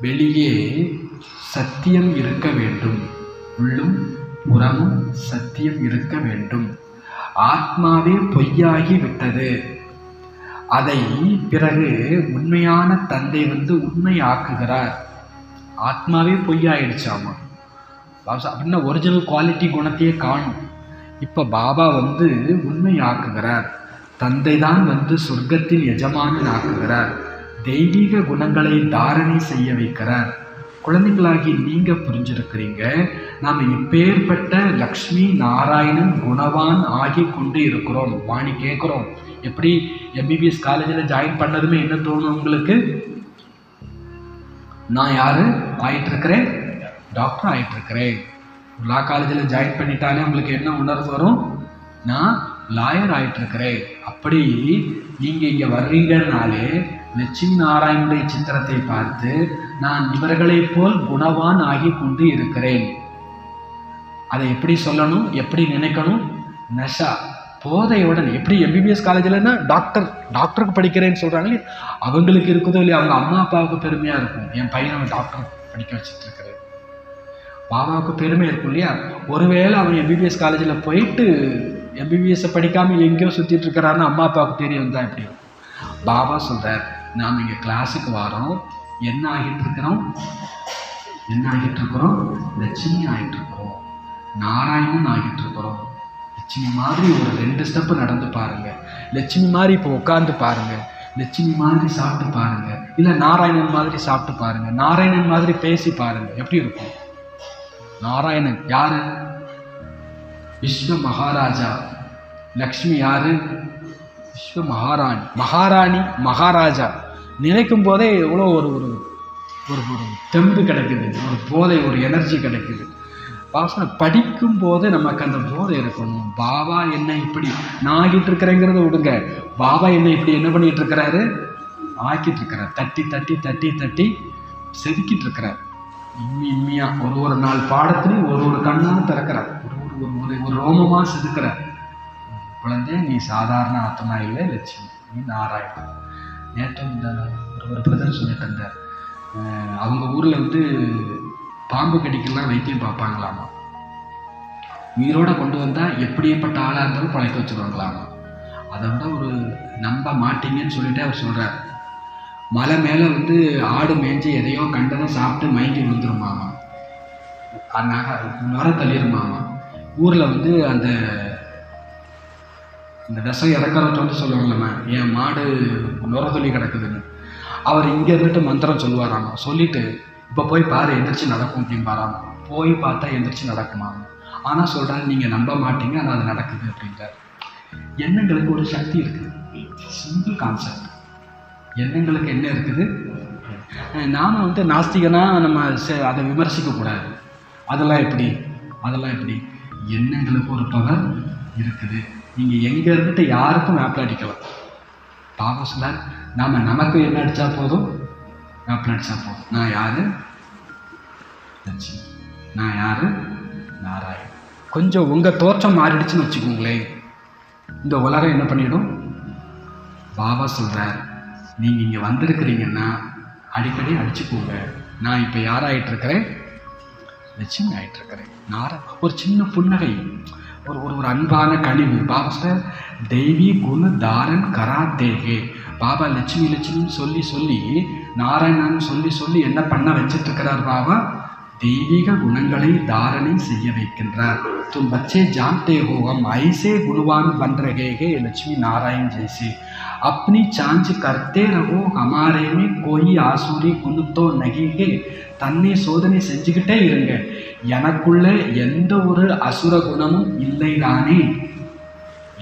வெளியே சத்தியம் இருக்க வேண்டும். உள்ளும் புறமும் சத்தியம் இருக்க வேண்டும். ஆத்மாவே பொய்யாகி விட்டது. அதை பிறகு உண்மையான தந்தை உண்மையாக்குகிறார். ஆத்மாவே பொய்யாயிடுச்சாமா அப்படின்னா ஒரிஜினல் குவாலிட்டி குணத்தையே காணும். இப்போ பாபா உண்மையாக்குகிறார். தந்தை தான் சொர்க்கத்தில் எஜமானன் ஆக்குகிறார். தெய்வீக குணங்களை தாரணை செய்ய வைக்கிறார். குழந்தைகளாகி நீங்கள் புரிஞ்சிருக்கிறீங்க, நாம் இப்பேற்பட்ட லக்ஷ்மி நாராயணன் குணவான் ஆகி கொண்டு இருக்கிறோம். வாணி கேட்குறோம், எப்படி எம்பிபிஎஸ் காலேஜில் ஜாயின் பண்ணதுமே என்ன தோணும் உங்களுக்கு? நான் யார் ஆகிட்டுருக்கிறேன்? டாக்டர் ஆகிட்டுருக்கிறேன். லா காலேஜில் ஜாயின் பண்ணிட்டாலே உங்களுக்கு என்ன உணர்வு வரும்? நான் லாயர் ஆகிட்டுருக்கிறேன். அப்படி நீங்கள் இங்கே வர்றீங்கன்னாலே லட்சுமி நாராயணனுடைய சித்திரத்தை பார்த்து நான் இவர்களைப் போல் குணவான் ஆகி கொண்டு இருக்கிறேன். அதை எப்படி சொல்லணும், எப்படி நினைக்கணும்? நஷா போதையுடன். எப்படி எம்பிபிஎஸ் காலேஜில்னா டாக்டருக்கு படிக்கிறேன்னு சொல்கிறாங்களே, அவங்களுக்கு இருக்குதோ இல்லையா, அவங்க அம்மா அப்பாவுக்கு பெருமையாக இருக்கும். என் பையனை டாக்டர் படிக்க வச்சுட்டு இருக்கிறேன். பாபாவுக்கு பெருமை இருக்கும் இல்லையா? ஒருவேளை அவன் எம்பிபிஎஸ் காலேஜில் போயிட்டு எம்பிபிஎஸ்ஸை படிக்காமல் எங்கேயோ சுற்றிட்டு இருக்கிறான்னு அம்மா அப்பாவுக்கு தெரியும் தான். எப்படி பாபா சொல்கிறார், நாம் இங்கே கிளாஸுக்கு வரோம், என்ன ஆகிட்டு இருக்கிறோம்? லட்சுமி ஆகிட்டு இருக்கிறோம், நாராயணன் ஆகிட்டு இருக்கிறோம். லட்சுமி மாதிரி ஒரு 2 ஸ்டெப்பு நடந்து பாருங்கள். லட்சுமி மாதிரி இப்போ உட்காந்து பாருங்கள். லட்சுமி மாதிரி சாப்பிட்டு பாருங்கள். இல்லை நாராயணன் மாதிரி சாப்பிட்டு பாருங்கள். நாராயணன் மாதிரி பேசி பாருங்கள். எப்படி இருக்கும்? நாராயணன் யாரு? விஸ்வ மகாராஜா. லக்ஷ்மி யாரு? விஸ்வ மகாராணி. மகாராஜா. நினைக்கும் போதே எவ்வளோ ஒரு ஒரு ஒரு தெம்பு கிடைக்குது, ஒரு போதை, ஒரு எனர்ஜி கிடைக்குது. பாசனை படிக்கும் போது நமக்கு அந்த போதை இருக்கணும். பாபா என்ன இப்படி நான் ஆகிட்டு இருக்கிறேங்கிறத விடுங்க, பாபா என்ன இப்படி என்ன பண்ணிட்டு இருக்கிறாரு? ஆக்கிட்டு இருக்கிறார். தட்டி தட்டி தட்டி தட்டி செதுக்கிட்டு இருக்கிறார். இம்மியா ஒரு நாள் பாடத்துலையும் ஒரு கண்ணாக திறக்கிறார். ஒரு ரோமமாக செதுக்கிறார். குழந்தை, நீ சாதாரண ஆத்மா இல்லை, லட்சுமி, நீ நாராயணன். நேற்று ஒரு பிரதர் சொல்லிட்டு இருந்தார், அவங்க ஊரில் பாம்பு கடிக்கலாம் வைத்தியம் பார்ப்பாங்களாமா. உயிரோடு கொண்டு வந்தால் எப்படிப்பட்ட ஆளாக இருந்தாலும் பழைக்க வச்சுருவாங்களாமா. அதை விட ஒரு நம்ப மாட்டீங்கன்னு சொல்லிட்டு அவர் சொல்கிறார், மலை மேலே ஆடு மேய்ஞ்சி எதையோ கண்டதை சாப்பிட்டு மயங்கி விழுந்துருமாமா, நுர தள்ளிருமாமா. ஊரில் அந்த விஷம் இறக்கிறத சொல்லுவாங்களாம்மா, என் மாடு நுரத்தொல்லி கிடக்குதுன்னு. அவர் இங்கே இருந்துட்டு மந்திரம் சொல்லுவாராமா. சொல்லிவிட்டு இப்போ போய் பாரு, எந்திரிச்சு நடக்கும் அப்படின்னு பாராமா. போய் பார்த்தா எந்திரிச்சு நடக்குமாமா. ஆனால் சொல்கிறாரு, நீங்கள் நம்ப மாட்டீங்க, ஆனால் அது நடக்குது அப்படின்றார். எண்ணங்களுக்கு ஒரு சக்தி இருக்குது. Simple concept. எண்ணங்களுக்கு என்ன இருக்குது? நாம் நாஸ்திகனா நம்ம அதை விமர்சிக்கக்கூடாது. அதெல்லாம் எப்படி? எண்ணங்களுக்கு ஒரு பவர் இருக்குது. நீங்கள் எங்கே இருந்துட்டு யாருக்கும் மேப்பில் அடிக்கலாம். பாபா சொன்னார், நமக்கு என்ன அடித்தா போதும்? மேப்பில் அடித்தா போதும். நான் யார்? லட்சுமி. நான் யார்? நாராயணன். கொஞ்சம் உங்கள் தோற்றம் மாறிடுச்சுன்னு வச்சுக்கோங்களேன், இந்த உலகம் என்ன பண்ணிடும்? பாபா சொல்கிறார், நீங்கள் இங்கே வந்திருக்கிறீங்கன்னா அடிக்கடி அடிச்சுக்கோங்க. நான் இப்போ யாராகிட்டுருக்கிறேன்? லட்சுமி ஆகிட்டுருக்கிறேன். ஒரு சின்ன புன்னகை, ஒரு அன்பான கனிவு. பாபா சார் தெய்வீ குண தாரன் கராத்தேகே. பாபா லட்சுமின்னு சொல்லி நாராயணன் சொல்லி என்ன பண்ண வச்சுட்டு இருக்கிறார்? பாபா தெய்வீக குணங்களை தாரணை செய்ய வைக்கின்றார். तुम बच्चे जानते हो हम ऐसे गुणवान बन रहे हैं लक्ष्मी नारायण जैसे, अपनी जांच करते रहो हमारे में कोई आसुरी गुण तो नहीं है. தன்னை சோதனை செஞ்சுக்கிட்டே இருங்க, எனக்குள்ள எந்த ஒரு அசுர குணமும் இல்லைதானே,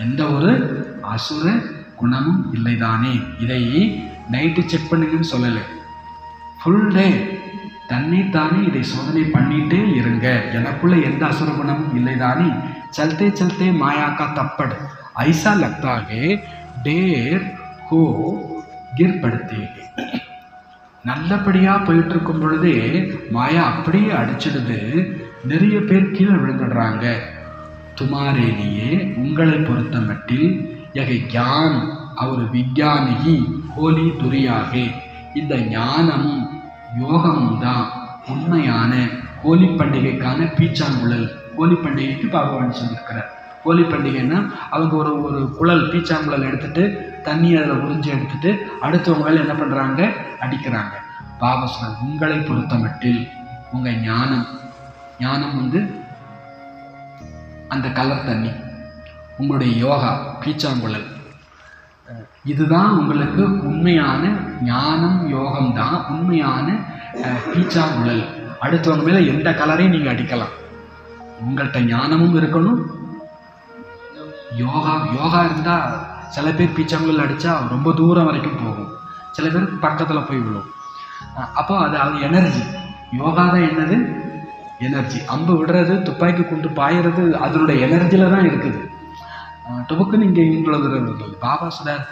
எந்த ஒரு அசுர குணமும் இல்லைதானே. இதை நைட்டு செக் பண்ணுங்கன்னு சொல்லலை, ஃபுல் டே தன்னைத்தானே இதை சோதனை பண்ணிட்டே இருங்க, எனக்குள்ள எந்த அசுர குணமும் இல்லைதானே. चलते चलते माया का तप्पड़ ऐसा लगता है डेर को गिर पड़ते हैं. நல்லபடியா போயிட்டு இருக்கும் பொழுதே மாயா அப்படியே அடிச்சிடுது, நிறைய பேர் கீழே விழுந்துடுறாங்க. துமாரேலியே உங்களை பொறுத்த மட்டில் யக ஞான் அவர் விஞ்ஞானிகி ஹோலி துரியாக, இந்த ஞானமும் யோகமும் தான் உண்மையான ஹோலி பண்டிகைக்கான பீச்சாங்குழல். ஹோலி பண்டிகைக்கு பகவான் சொல்லியிருக்கிறார். ஹோலி பண்டிகைன்னா அவங்க ஒரு குழல் பீச்சாங்குழல் எடுத்துட்டு தண்ணி அதில் உறிஞ்சி எடுத்துட்டு அடுத்தவங்க என்ன பண்ணுறாங்க, அடிக்கிறாங்க. பாபா சொல்றார், உங்களை பொறுத்த மட்டில் உங்கள் ஞானம் வந்து அந்த கலர் தண்ணி, உங்களுடைய யோகா பீச்சாங்குழல், இதுதான் உங்களுக்கு உண்மையான ஞானம், யோகம்தான் உண்மையான பீச்சாங்குழல். அடுத்தவங்க மேலே எந்த கலரையும் நீங்கள் அடிக்கலாம். உங்கள்கிட்ட ஞானமும் இருக்கணும், யோகா இருந்தால் சில பேர் பீச்சாங்குழல் அடித்தா ரொம்ப தூரம் வரைக்கும் போகும், சில பேருக்கு பக்கத்தில் போய் விழும். அப்போ அது எனர்ஜி. யோகா தான் என்னது, எனர்ஜி. அம்பு விடுறது, துப்பாக்கி கொண்டு பாயிறது அதனுடைய எனர்ஜியில் தான் இருக்குது. டொபுக்குன்னு இங்கே இங்குள்ளது. பாபா சொல்றார்,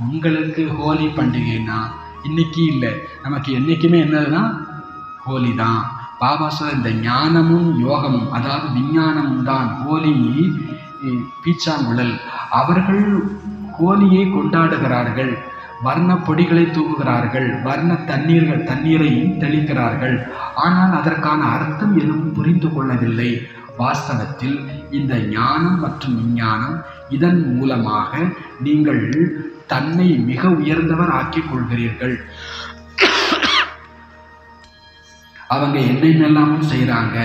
உங்களுக்கு ஹோலி பண்டிகைன்னா இன்னைக்கு இல்லை, நமக்கு என்றைக்குமே என்னதுன்னா ஹோலி தான். பாபா சொல்ற இந்த ஞானமும் யோகமும் அதாவது விஞ்ஞானமும் தான் ஹோலி பீச்சாங்குழல். அவர்கள் ஹோலியை கொண்டாடுகிறார்கள், வர்ண பொடிகளை தூவுகிறார்கள், வர்ண தண்ணீரை தெளிக்கிறார்கள். ஆனால் அதற்கான அர்த்தம் எதுவும் புரிந்து கொள்ளவில்லை. வாஸ்தவத்தில் இந்த ஞானம் மற்றும் விஞ்ஞானம் இதன் மூலமாக நீங்கள் தன்னை மிக உயர்ந்தவர் ஆக்கிக் கொள்கிறீர்கள். அவங்க என்னென்னலாமும் செய்கிறாங்க,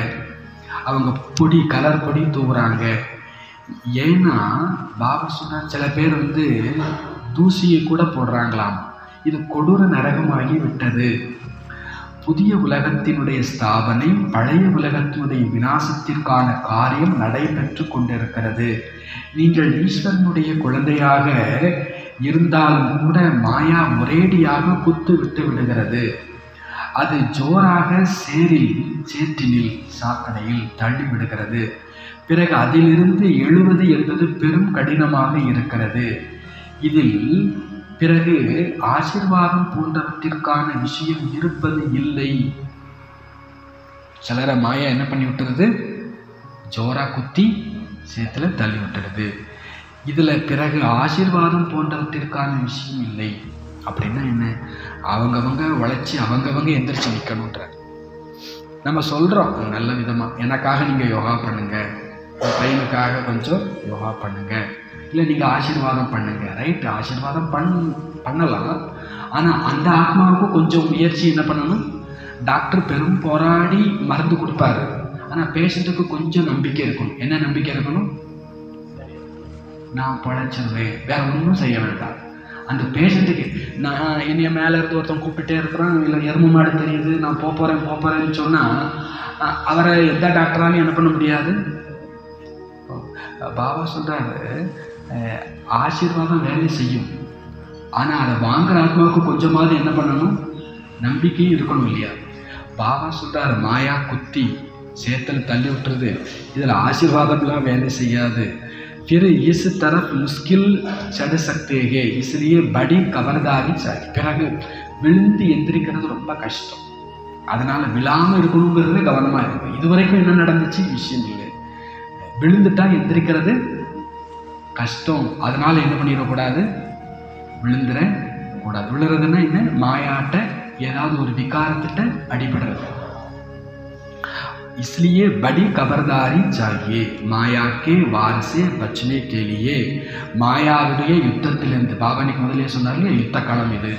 அவங்க கலர் பொடி தூவுறாங்க. ஏன்னா பாபா சொன்ன சில பேர் வந்து தூசியை கூட போடுறாங்களாம். இது கொடூர நரகமாகி விட்டது. புதிய உலகத்தினுடைய ஸ்தாபனை பழைய உலகத்தினுடைய விநாசத்திற்கான காரியம் நடைபெற்று கொண்டிருக்கிறது. நீங்கள் ஈஸ்வரனுடைய குழந்தையாக இருந்தாலும் கூட மாயா ஒரேடியாக குத்து விட்டு விடுகிறது. அது ஜோராக சேற்றினில் சாக்கடையில் தள்ளி விடுகிறது. பிறகு அதிலிருந்து எழுவது என்பது பெரும் கடினமாக இருக்கிறது. இதில் பிறகு ஆசீர்வாதம் போன்றவற்றிற்கான விஷயம் இருப்பது இல்லை. சிலரை மாயா என்ன பண்ணி விட்டுறது, ஜோரா குத்தி சேத்துல தள்ளி விட்டுறது. இதுல பிறகு ஆசீர்வாதம் போன்றவற்றிற்கான விஷயம் இல்லை. அப்படின்னா என்ன, அவங்கவங்க உழைச்சி அவங்கவங்க எந்திரிச்சு நிற்கணுன்ற. நம்ம சொல்றோம் நல்ல விதமா, எனக்காக நீங்க யோகா பண்ணுங்க, உங்கள் பையனுக்காக கொஞ்சம் யோகா பண்ணுங்க, இல்லை நீங்கள் ஆசீர்வாதம் பண்ணுங்க. ரைட்டு, ஆசீர்வாதம் பண்ணலாம். ஆனால் அந்த ஆத்மாவுக்கு கொஞ்சம் முயற்சி என்ன பண்ணணும். டாக்டர் பெரும் போராடி மருந்து கொடுப்பாரு, ஆனால் பேஷண்ட்டுக்கு கொஞ்சம் நம்பிக்கை இருக்கணும். என்ன நம்பிக்கை இருக்கணும், நான் பழைச்சிருவேன், வேற ஒன்றும் செய்ய வேண்டாம். அந்த பேஷண்ட்டுக்கு நான் என்னைய மேலே இருந்து ஒருத்தன் கூப்பிட்டே இருக்கிறான், இல்லை எருமை மாடு தெரியுது, நான் போகிறேன்னு சொன்னால் அவரை எந்த டாக்டராலையும் என்ன பண்ண முடியாது. பாபா சொல்கிறாரு, ஆசீர்வாதம் வேலை செய்யும், ஆனால் அதை வாங்குற ஆத்மாவுக்கு கொஞ்சமாவது என்ன பண்ணணும், நம்பிக்கையும் இருக்கணும் இல்லையா. பாபா சொல்கிறாரு, மாயா குத்தி சேத்துல தள்ளி விட்டுறது, இதில் ஆசீர்வாதம்லாம் வேலை செய்யாது. फिर इस तरफ मुश्किल चढ़ सकते हैं, इसलिए बड़ी खबरदारी चाहिए. பிறகு விழுந்து எந்திரிக்கிறது ரொம்ப கஷ்டம், அதனால் விழாமல் இருக்கணுங்கிறது கவனமாக இருக்கும். இதுவரைக்கும் என்ன நடந்துச்சு விஷயம் இல்லை, விழுந்துட்டா எந்திரிக்கிறது கஷ்டம். அதனால் என்ன பண்ணிடக்கூடாது, விழுந்துடக்கூடாது. விழுறதுன்னா என்ன, மாயாட்ட ஏதாவது ஒரு விகாரத்திட்ட அடிபடுறது. इसलिए बड़ी खबरदारी चाहिए माया के वार से बचने के लिए. மாயாவுடைய யுத்தத்திலிருந்து பாபா இன்னைக்கு முதலே சொன்னார் இல்லையா, யுத்த களம் இது.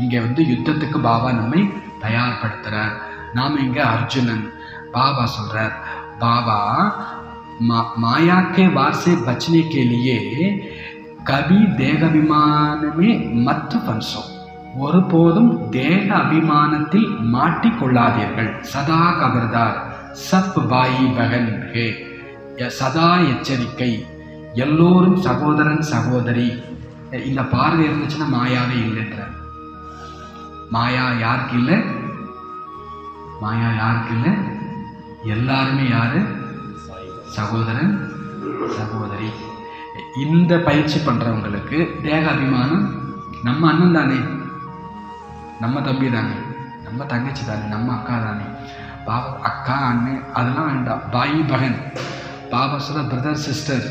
இங்கே வந்து யுத்தத்துக்கு பாபா நம்மை தயார்படுத்துகிறார். நாம் இங்கே அர்ஜுனன், बाबा சொல்றார், बाबा माया के वार से बचने के लिए कभी देह अभिमान में मत फंसो. ஒருபோதும் தேக அபிமானத்தில் மாட்டிக்கொள்ளாதீர்கள். சதா கபர்தார், சப் பாயி பகன் ஹே, சதா எச்சரிக்கை, எல்லோரும் சகோதரன் சகோதரி. இந்த பார்வை இருந்துச்சுன்னா மாயாவே இல்லைன்ற. மாயா யாருக்கு இல்லை? மாயா யாருக்கு இல்லை? எல்லாருமே யாரு? சகோதரன் சகோதரி. இந்த பயிற்சி பண்றவங்களுக்கு தேக அபிமானம், நம்ம அண்ணன் தானே, நம்ம தம்பி தானே, நம்ம தங்கச்சி தானே, நம்ம அக்கா தானே, பாபா அக்கா அண்ணன் அதெல்லாம் வேண்டாம். பாயி பகன், பாபா சொல்ற பிரதர் சிஸ்டர்,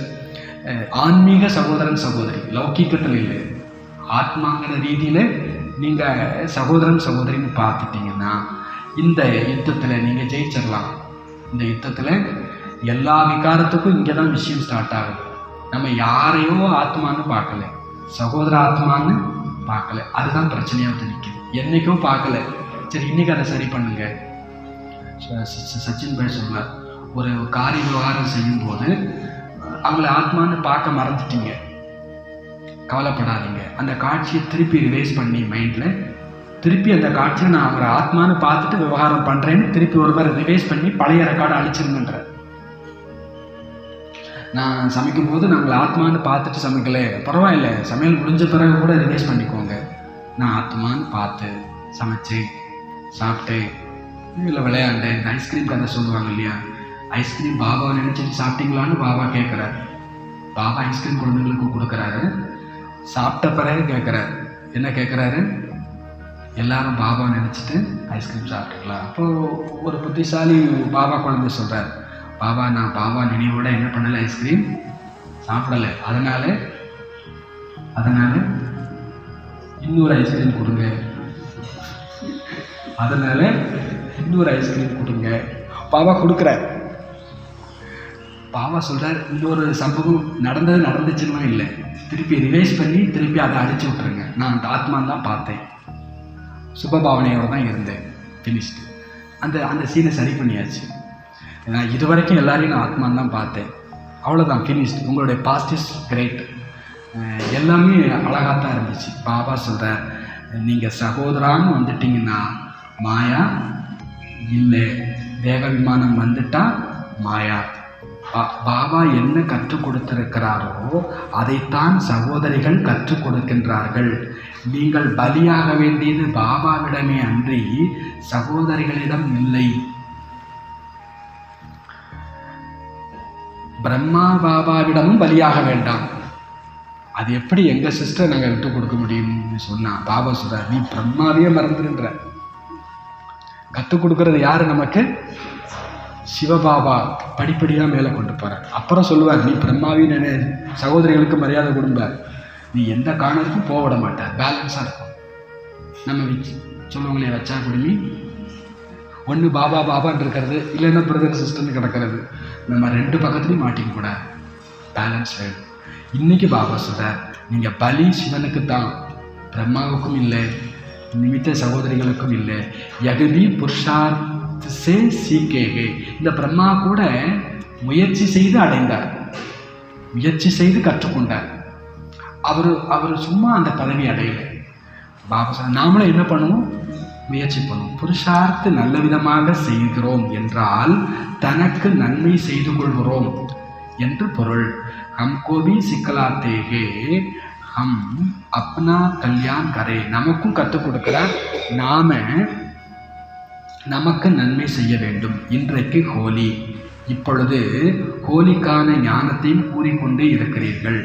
ஆன்மீக சகோதரன் சகோதரி. லௌகிக்கத்தில் இல்லை, ஆத்மாங்கிற ரீதியில நீங்க சகோதரன் சகோதரின்னு பார்த்துட்டீங்கன்னா இந்த யுத்தத்தில் நீங்க ஜெயிச்சிடலாம். இந்த யுத்தத்தில் எல்லா விகாரத்துக்கும் இங்கே தான் விஷயம் ஸ்டார்ட் ஆகுது. நம்ம யாரையோ ஆத்மான்னு பார்க்கல, சகோதர ஆத்மான்னு பார்க்கல. அதுதான் பிரச்சனையாக வந்து நிற்குது. என்னைக்கோ பார்க்கல, சரி இன்னைக்கு அதை சரி பண்ணுங்க. சச்சின் பாய் சொன்னார், ஒரு காரிய விவகாரம் செய்யும்போது அவங்கள ஆத்மான்னு பார்க்க மறந்துட்டீங்க, கவலைப்படாதீங்க. அந்த காட்சியை திருப்பி ரிவைஸ் பண்ணி மைண்டில் திருப்பி அந்த காட்சியை நான் அவரை ஆத்மான்னு பார்த்துட்டு விவகாரம் பண்ணுறேன்னு திருப்பி ஒரு முறை ரிவைஸ் பண்ணி பழைய ரெக்கார்டை அழிச்சிருங்கன்ற. நான் சமைக்கும் போது நாங்கள் ஆத்மான்னு பார்த்துட்டு சமைக்கல, பரவாயில்ல, சமையல் முடிஞ்ச பிறகு கூட ரிவைஸ் பண்ணிக்கோங்க. நான் ஆத்மான்னு பார்த்து சமைச்சேன், சாப்பிட்டேன், இல்லை விளையாண்டேன். இந்த ஐஸ்கிரீம் கதை சொல்லுவாங்க இல்லையா, ஐஸ்கிரீம் பாபாவை நினைச்சிட்டு சாப்பிட்டீங்களான்னு பாபா கேட்குறாரு. பாபா ஐஸ்கிரீம் குழந்தைங்களுக்கு கொடுக்குறாரு. சாப்பிட்ட பிறகு கேட்குறாரு, என்ன கேட்குறாரு? எல்லாரும் பாபா நினச்சிட்டு ஐஸ்கிரீம் சாப்பிட்டுங்களா? அப்போது ஒரு புத்திசாலி பாபா குழந்தை சொல்கிறார், பாபா நான் பாபா நினைவோட என்ன பண்ணலை, ஐஸ்கிரீம் சாப்பிடலை, அதனால இன்னொரு ஐஸ்கிரீம் கொடுங்க, அதனால இன்னொரு ஐஸ்கிரீம் கொடுங்க. பாபா கொடுக்குறார். பாபா சொல்கிறார், இன்னொரு சம்பவம் நடந்துச்சுன்னா இல்லை, திருப்பி ரிவைஸ் பண்ணி திருப்பி அதை அடிச்சு விட்டுருங்க. நான் அந்த ஆத்மான் தான் பார்த்தேன், சுபபாவனையோடு தான் இருந்தேன், ஃபினிஷ்டு. அந்த சீனை சரி பண்ணியாச்சு. நான் இது வரைக்கும் எல்லாரையும் நான் ஆத்மான் தான் பார்த்தேன், அவ்வளோதான், ஃபினிஷ்டு. உங்களுடைய பாஸ்ட் இஸ் கிரேட். எல்லாமே அழகாக தான் இருந்துச்சு. பாபா சொல்கிறார், நீங்கள் சகோதரான்னு வந்துட்டிங்கன்னா மாயா இல்லை, தேக விமானம் வந்துட்டா மாயா. பாபா என்ன கற்றுக் கொடுத்திருக்கிறாரோ அதைத்தான் சகோதரிகள் கற்றுக் கொடுக்கின்றார்கள். நீங்கள் பலியாக வேண்டியது பாபாவிடமே அன்றி சகோதரிகளிடம் இல்லை. பிரம்மா பாபாவிடமும் பலியாக வேண்டாம். அது எப்படி எங்க சிஸ்டர் நாங்கள் விட்டு கொடுக்க முடியும்னு சொன்னா பாபா சொல்ற, நீ பிரம்மாவையே மறந்துடுன்ற. கற்றுக் கொடுக்கறது யாரு நமக்கு? சிவபாபா. படிப்படியாக மேலே கொண்டு போகிறார். அப்புறம் சொல்லுவார், நீ பிரம்மாவின் சகோதரிகளுக்கு மரியாதை கொடும்ப, நீ எந்த காரணத்துக்கும் போக விட மாட்டார், பேலன்ஸாக இருக்கும். நம்ம சொல்லுவங்களே வச்சா குடுமி, ஒன்று பாபா பாபான்னு இருக்கிறது, இல்லைன்னா பிரதர் சிஸ்டர்னு கிடக்கிறது. நம்ம ரெண்டு பக்கத்துலையும் மாட்டிக்க கூடாது, பேலன்ஸ் வேணும். இன்னைக்கு பாபா சொல்கிறார், நீங்கள் பலி சிவனுக்கு தான், பிரம்மாவுக்கும் இல்லை, நிமித்த சகோதரிகளுக்கும் இல்லை. யகுதி புருஷார்த்த சே சீக்கேகே. இந்த பிரம்மா கூட முயற்சி செய்து அடைந்தார், முயற்சி செய்து கற்றுக்கொண்டார். அவர் சும்மா அந்த பதவி அடையலை. பாபா சார் நாமளும் என்ன பண்ணுவோம்? முயற்சி பண்ணுவோம். புருஷார்த்து நல்ல விதமாக செய்கிறோம் என்றால் தனக்கு நன்மை செய்து கொள்கிறோம் என்று பொருள். ஹம் கோபி சிக்கலாத்தேகே ஹம் அப்னா கல்யாண் கரே. நமக்கும் கற்றுக் கொடுக்கிறார், நமக்கு நன்மை செய்ய வேண்டும். இன்றைக்கு ஹோலி, இப்பொழுது ஹோலிக்கான ஞானத்தையும் கூறிக்கொண்டே இருக்கிறீர்கள்.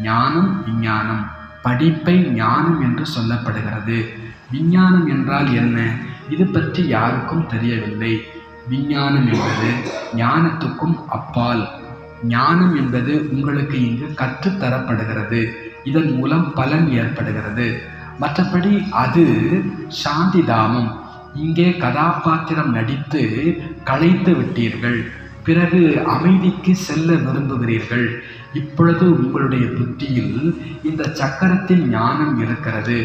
ஞானம் விஞ்ஞானம், படிப்பை ஞானம் என்று சொல்லப்படுகிறது. விஞ்ஞானம் என்றால் என்ன? இது பற்றி யாருக்கும் தெரியவில்லை. விஞ்ஞானம் என்பது ஞானத்துக்கும் அப்பால். ஞானம் என்பது உங்களுக்கு இங்கு கற்றுத்தரப்படுகிறது, இதன் மூலம் பலன் ஏற்படுகிறது. மற்றபடி அது சாந்தி தாமம். இங்கே கதாபாத்திரம் நடித்து களைத்து விட்டீர்கள், பிறகு அமைதிக்கு செல்ல விரும்புகிறீர்கள். இப்பொழுது உங்களுடைய புத்தியில் இந்த சக்கரத்தின் ஞானம் இருக்கிறது.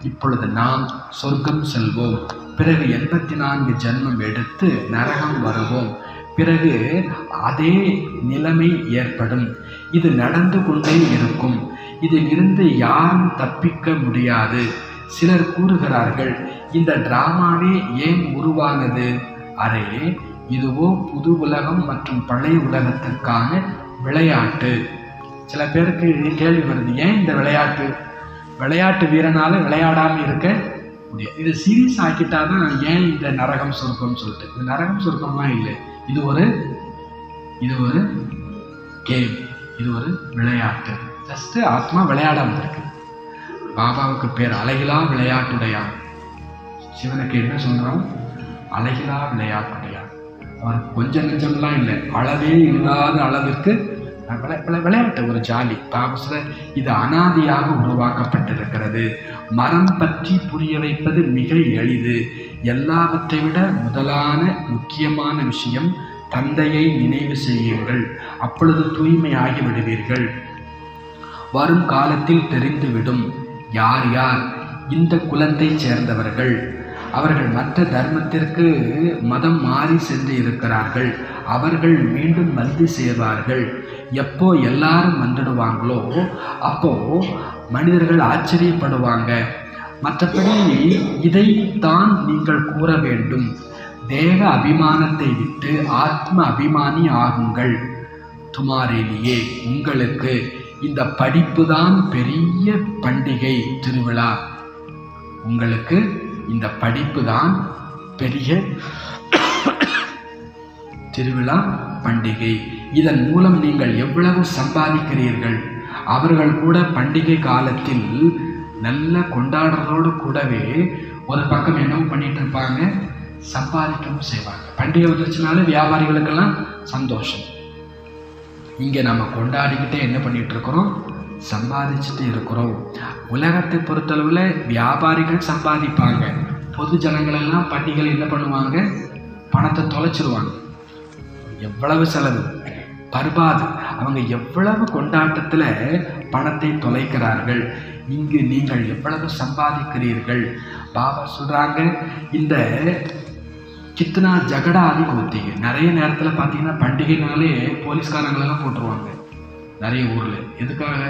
இப்பொழுது நாம் சொர்க்கம் செல்வோம், பிறகு 84 ஜென்மம் எடுத்து நரகம் வருவோம், பிறகு அதே நிலைமை ஏற்படும். இது நடந்து கொண்டே இருக்கும். இதில் இருந்து யாரும் தப்பிக்க முடியாது. சிலர் கூறுகிறார்கள், இந்த டிராமாவே ஏன் உருவானது? அரே, இதுவோ புது உலகம் மற்றும் பழைய உலகத்திற்கான விளையாட்டு. சில பேருக்கு கேள்வி வருது, ஏன் இந்த விளையாட்டு? விளையாட்டு வீரனால விளையாடாமல் இருக்க முடியாது. இது சீரியஸ் ஆக்கிட்டாதான் ஏன் இந்த நரகம் சொர்க்கம் சொல்லிட்டு. இது நரகம் சொர்க்கம்லாம் இல்லை, இது ஒரு கேம், இது ஒரு விளையாட்டு. ஜஸ்ட் ஆத்மா விளையாடாம இருக்கு. பாபாவுக்கு பேர் அழகிலா விளையாட்டுடையான். சிவனுக்கு என்ன சொல்றோம்? அழகிலா விளையாட்டுடையான். அவருக்கு கொஞ்சம் நெஞ்சம்லாம் இல்லை, அளவே இல்லாத அளவிற்கு விளையாட்டு, ஒரு ஜாலி. பாபா இது அனாதியாக உருவாக்கப்பட்டிருக்கிறது. மரம் பற்றி புரிய வைப்பது மிக எளிது. எல்லாவற்றை விட முதலான முக்கியமான விஷயம், தந்தையை நினைவு செய்யுங்கள், அப்பொழுது தூய்மையாகி விடுவீர்கள். வரும் காலத்தில் தெரிந்துவிடும் யார் யார் இந்த குலத்தை சேர்ந்தவர்கள். அவர்கள் மற்ற தர்மத்திற்கு மதம் மாறி சென்று இருக்கிறார்கள். அவர்கள் மீண்டும் வந்து சேர்வார்கள். எப்போ எல்லாரும் வந்துடுவாங்களோ அப்போ மனிதர்கள் ஆச்சரியப்படுவாங்க. மற்றபடி இதைத்தான் நீங்கள் கூற வேண்டும். தேக அபிமானத்தை விட்டு ஆத்ம அபிமானி ஆகுங்கள். துமாரேலியே, உங்களுக்கு இந்த படிப்பு தான் பெரிய பண்டிகை திருவிழா. உங்களுக்கு இந்த படிப்பு தான் பெரிய திருவிழா பண்டிகை. இதன் மூலம் நீங்கள் எவ்வளவு சம்பாதிக்கிறீர்கள். அவர்கள் கூட பண்டிகை காலத்தில் நல்ல கொண்டாடுறதோடு கூடவே ஒரு பக்கம் என்னவும் பண்ணிட்டு இருப்பாங்க, சம்பாதிக்கவும் செய்வாங்க. பண்டிகை வந்துருச்சுனால வியாபாரிகளுக்கெல்லாம் சந்தோஷம். இங்கே நம்ம கொண்டாடிக்கிட்டே என்ன பண்ணிட்டு இருக்கிறோம்? சம்பாதிச்சுட்டு இருக்கிறோம். உலகத்தை பொறுத்தளவில் வியாபாரிகள் சம்பாதிப்பாங்க. பொது ஜனங்களெல்லாம் பண்டிகைகள் என்ன பண்ணுவாங்க? பணத்தை தொலைச்சிருவாங்க. எவ்வளவு செலவு, பர்பாது. அவங்க எவ்வளவு கொண்டாட்டத்தில் பணத்தை தொலைக்கிறார்கள். இங்கு நீங்கள் எவ்வளவு சம்பாதிக்கிறீர்கள். பாபா சொல்கிறாங்க, இந்த கித்னா ஜகடா ஆதி கோத்திங்க. நிறைய நேரத்தில் பார்த்தீங்கன்னா பண்டிகைனாலே போலீஸ்காரங்களெல்லாம் போட்டுருவாங்க நிறைய ஊரில். எதுக்காக?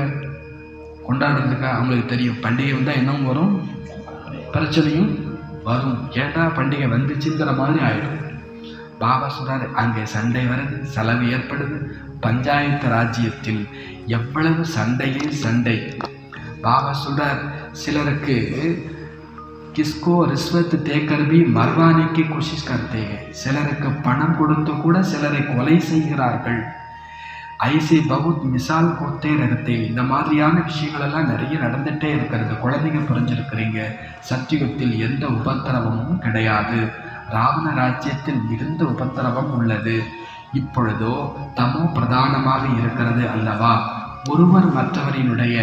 கொண்டாடுறதுக்காக. அவங்களுக்கு தெரியும் பண்டிகை வந்தால் என்னவும் வரும், பிரச்சனையும் வரும். ஏட்டா பண்டிகை வந்துச்சுங்கிற மாதிரி ஆயிடும். பாபா சொல்றாரு, அங்கே சண்டை வருது, செலவு ஏற்படுது. பஞ்சாயத்து ராஜ்யத்தில் எவ்வளவு சண்டையே சண்டை. பாபா சொல்றார், சிலருக்கு கிஸ்கோ ரிஸ்வத் தேக்கர் பி மர்வானிக்கு கோஷிஷ் கர்த்தே. சிலருக்கு பணம் கொடுத்து கூட சிலரை கொலை செய்கிறார்கள். ஐசே பகுத் மிசால் கொடுத்தே ரகத்தே. இந்த மாதிரியான விஷயங்கள் எல்லாம் நிறைய நடந்துகிட்டே இருக்கிறது. குழந்தைங்க புரிஞ்சிருக்கிறீங்க, சத்தியுகத்தில் எந்த உபத்திரவமும் கிடையாது. ராவண ராஜ்யத்தில் மிகுந்த உபத்திரவம் உள்ளது. இப்பொழுதோ தமோ பிரதானமாக இருக்கிறது அல்லவா. ஒருவர் மற்றவரினுடைய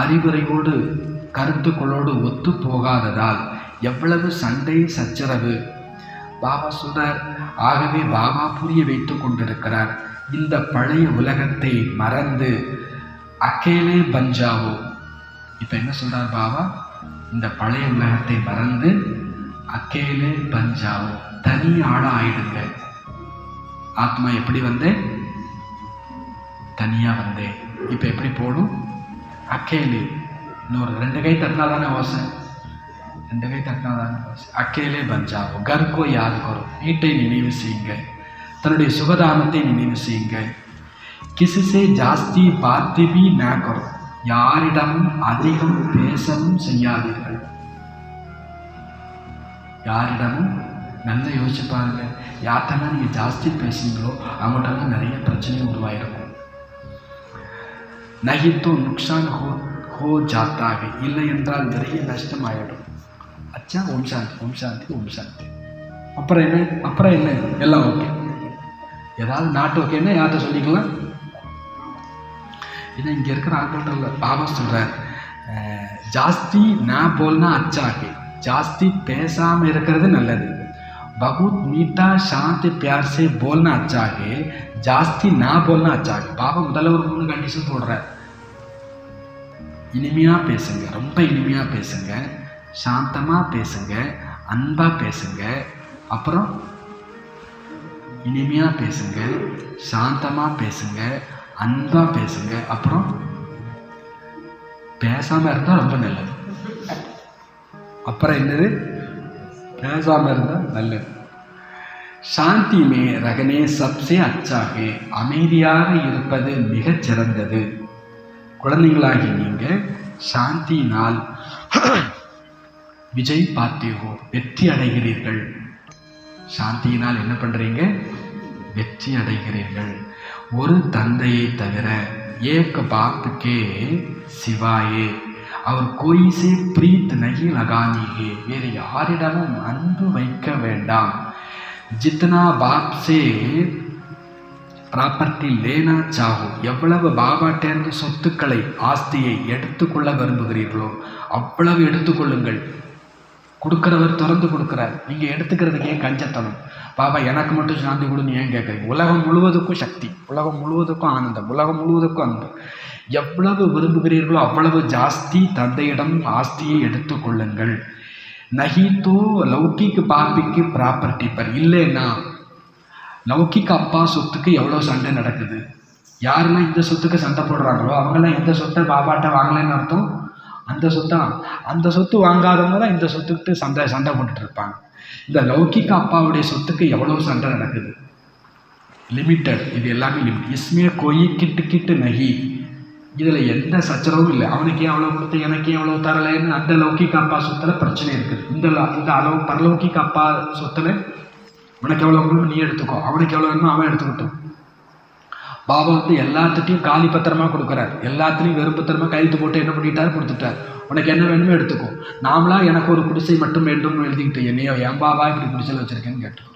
அறிவுரையோடு கருத்துக்களோடு ஒத்து போகாததால் எவ்வளவு சண்டை சச்சரவு. பாபா சொல்றார், ஆகவே பாபா புரிய வைத்து கொண்டிருக்கிறார், இந்த பழைய உலகத்தை மறந்து அக்கேலே பஞ்சாவோ. இப்ப என்ன சொல்றார் பாபா? இந்த பழைய உலகத்தை மறந்து அக்கேலே பஞ்சாவோ, தனி ஆளா ஆயிடுங்க. ஆத்மா எப்படி வந்தேன்? தனியா வந்தேன். இப்ப எப்படி போகணும்? அக்கேலே. இன்னொரு 2 கை தட்டினாதானே ஓசை, 2 கை தட்டினாதானே ஓசை. அக்கேலே பஞ்சாவோ, கர்கோ யாரு கரோ. வீட்டை நினைவு செய்யுங்க, தன்னுடைய சுகதானத்தை நினைவு செய்யுங்க. கிசிசே ஜாஸ்தி பாத்தி பி நா கரோ. யாரிடமும் அதிகம் பேசவும் செய்யாதீர்கள். யாரிடமும் நல்லா யோசிச்சு பாருங்க. யார்கிட்டலாம் நீங்கள் ஜாஸ்தி பேசுங்களோ அவங்கள்ட்டலாம் நிறைய பிரச்சனை உருவாயிருக்கும். நகித்தோ நுக்சான் ஹோ ஜாத்தாக, இல்லை என்றால் நிறைய நஷ்டம் ஆகிடும். அச்சா, ஓம் சாந்தி, ஓம் சாந்தி, ஓம் சாந்தி. அப்புறம் என்ன எல்லாம் ஓகே. ஏதாவது நாட்டு ஓகேன்னா யார்கிட்ட சொல்லிக்கலாம். ஏன்னா இங்கே இருக்கிற ஆட்கள்கிட்ட இல்லை. பாபா சொல்கிறார், ஜாஸ்தி நான் போல்னா அச்சாகே. ஜாஸ்தி பேசாமல் இருக்கிறது நல்லது. பகுத் மீட்டா சாந்தி பியார் சே போல்னா அச்சாகே, ஜாஸ்தி நான் போல்னா அச்சாகே. பாபா முதல்ல ஒரு 3 கண்டிஷன் போடுறார். இனிமையாக பேசுங்க, ரொம்ப இனிமையாக பேசுங்க. சாந்தமாக பேசுங்க, அன்பாக பேசுங்க, அப்புறம் இனிமையாக பேசுங்க, சாந்தமாக பேசுங்க, அன்பாக பேசுங்க, அப்புறம் பேசாமல் இருந்தால் ரொம்ப நல்லது. அப்புறம் என்னது? பேசாமல் இருந்தால் நல்லது. சாந்தி மே ரகனே சப்சே அச்சாகே, அமைதியாக இருப்பது மிகச் சிறந்தது. குழந்தைகளாகி நீங்கள் சாந்தியினால் விஜய் பார்த்தேகோ, வெற்றி அடைகிறீர்கள். சாந்தியினால் என்ன பண்ணுறீங்க? வெற்றி அடைகிறீர்கள். ஒரு தந்தையை தவிர ஏக பாப்புக்கே சிவாயே அவர் கோயிசே பிரீத் நகி லகானிகே, வேறு யாரிடமும் அன்பு வைக்க வேண்டாம். ஜித்னா பாப் சே ப்ராப்பர்ட்டி லேனா சாஹோ, எவ்வளவு பாபாட்டேர்ந்து சொத்துக்களை ஆஸ்தியை எடுத்துக்கொள்ள விரும்புகிறீர்களோ அவ்வளவு எடுத்துக்கொள்ளுங்கள். கொடுக்குறவர் திறந்து கொடுக்குறார், நீங்கள் எடுத்துக்கிறதுக்கு ஏன் கஞ்சத்தனம்? பாபா எனக்கு மட்டும் சாந்தி கொடுன்னு ஏன் கேட்குறீங்க? உலகம் முழுவதுக்கும் சக்தி, உலகம் முழுவதுக்கும் ஆனந்தம், உலகம் முழுவதுக்கும் அன்பு. எவ்வளவு விரும்புகிறீர்களோ அவ்வளவு ஜாஸ்தி தந்தையிடம் ஆஸ்தியை எடுத்துக்கொள்ளுங்கள். நஹித்தோ லௌகிக்கு பாப்பிக்கு ப்ராப்பர்ட்டி பர், இல்லைன்னா லௌகிக்கு அப்பா சொத்துக்கு எவ்வளோ சண்டை நடக்குது. யாரெல்லாம் இந்த சொத்துக்கு சண்டை போடுறாங்களோ அவங்கெல்லாம் எந்த சொத்தை பாபாட்ட வாங்கலைன்னு அர்த்தம்? அந்த சொத்து வாங்காதவங்க தான் இந்த சொத்துக்கிட்டு சண்டை போட்டுட்டு இருப்பாங்க. இந்த லௌகிக்க அப்பாவுடைய சொத்துக்கு எவ்வளோ சண்டை நடக்குது. லிமிட்டட், இது எல்லாமே லிமிட். இஸ்மே கோயி கிட்டு நகி, இதில் எந்த சச்சரவும் இல்லை. அவனுக்கு ஏன் அவ்வளோ கொடுத்து எனக்கு ஏன் அவ்வளோ தரலைன்னு அந்த லௌகிக்க அப்பா சொத்தில் பிரச்சனை இருக்குது. இந்த அளவு பரலௌகிக்க அப்பா சொத்தில் உனக்கு எவ்வளோ வேணுமோ நீ எடுத்துக்கோ, அவனுக்கு எவ்வளோ வேணுமோ அவன் எடுத்துக்கிட்டோம். பாபா எல்லாத்துட்டையும் காலி பத்திரமாக கொடுக்குறார், எல்லாத்துலேயும் வெறும் பத்திரமாக கையெழுத்து போட்டு என்ன பண்ணிட்டார்? கொடுத்துட்டார். உனக்கு என்ன வேணுமோ எடுத்துக்கோ. நாமளாக எனக்கு ஒரு குடிசை மட்டும் வேண்டும்னு எழுதிக்கிட்டு என்னையோ என் பாபா இப்படி குடிசையில் வச்சுருக்கேன்னு கேட்டுக்கோ.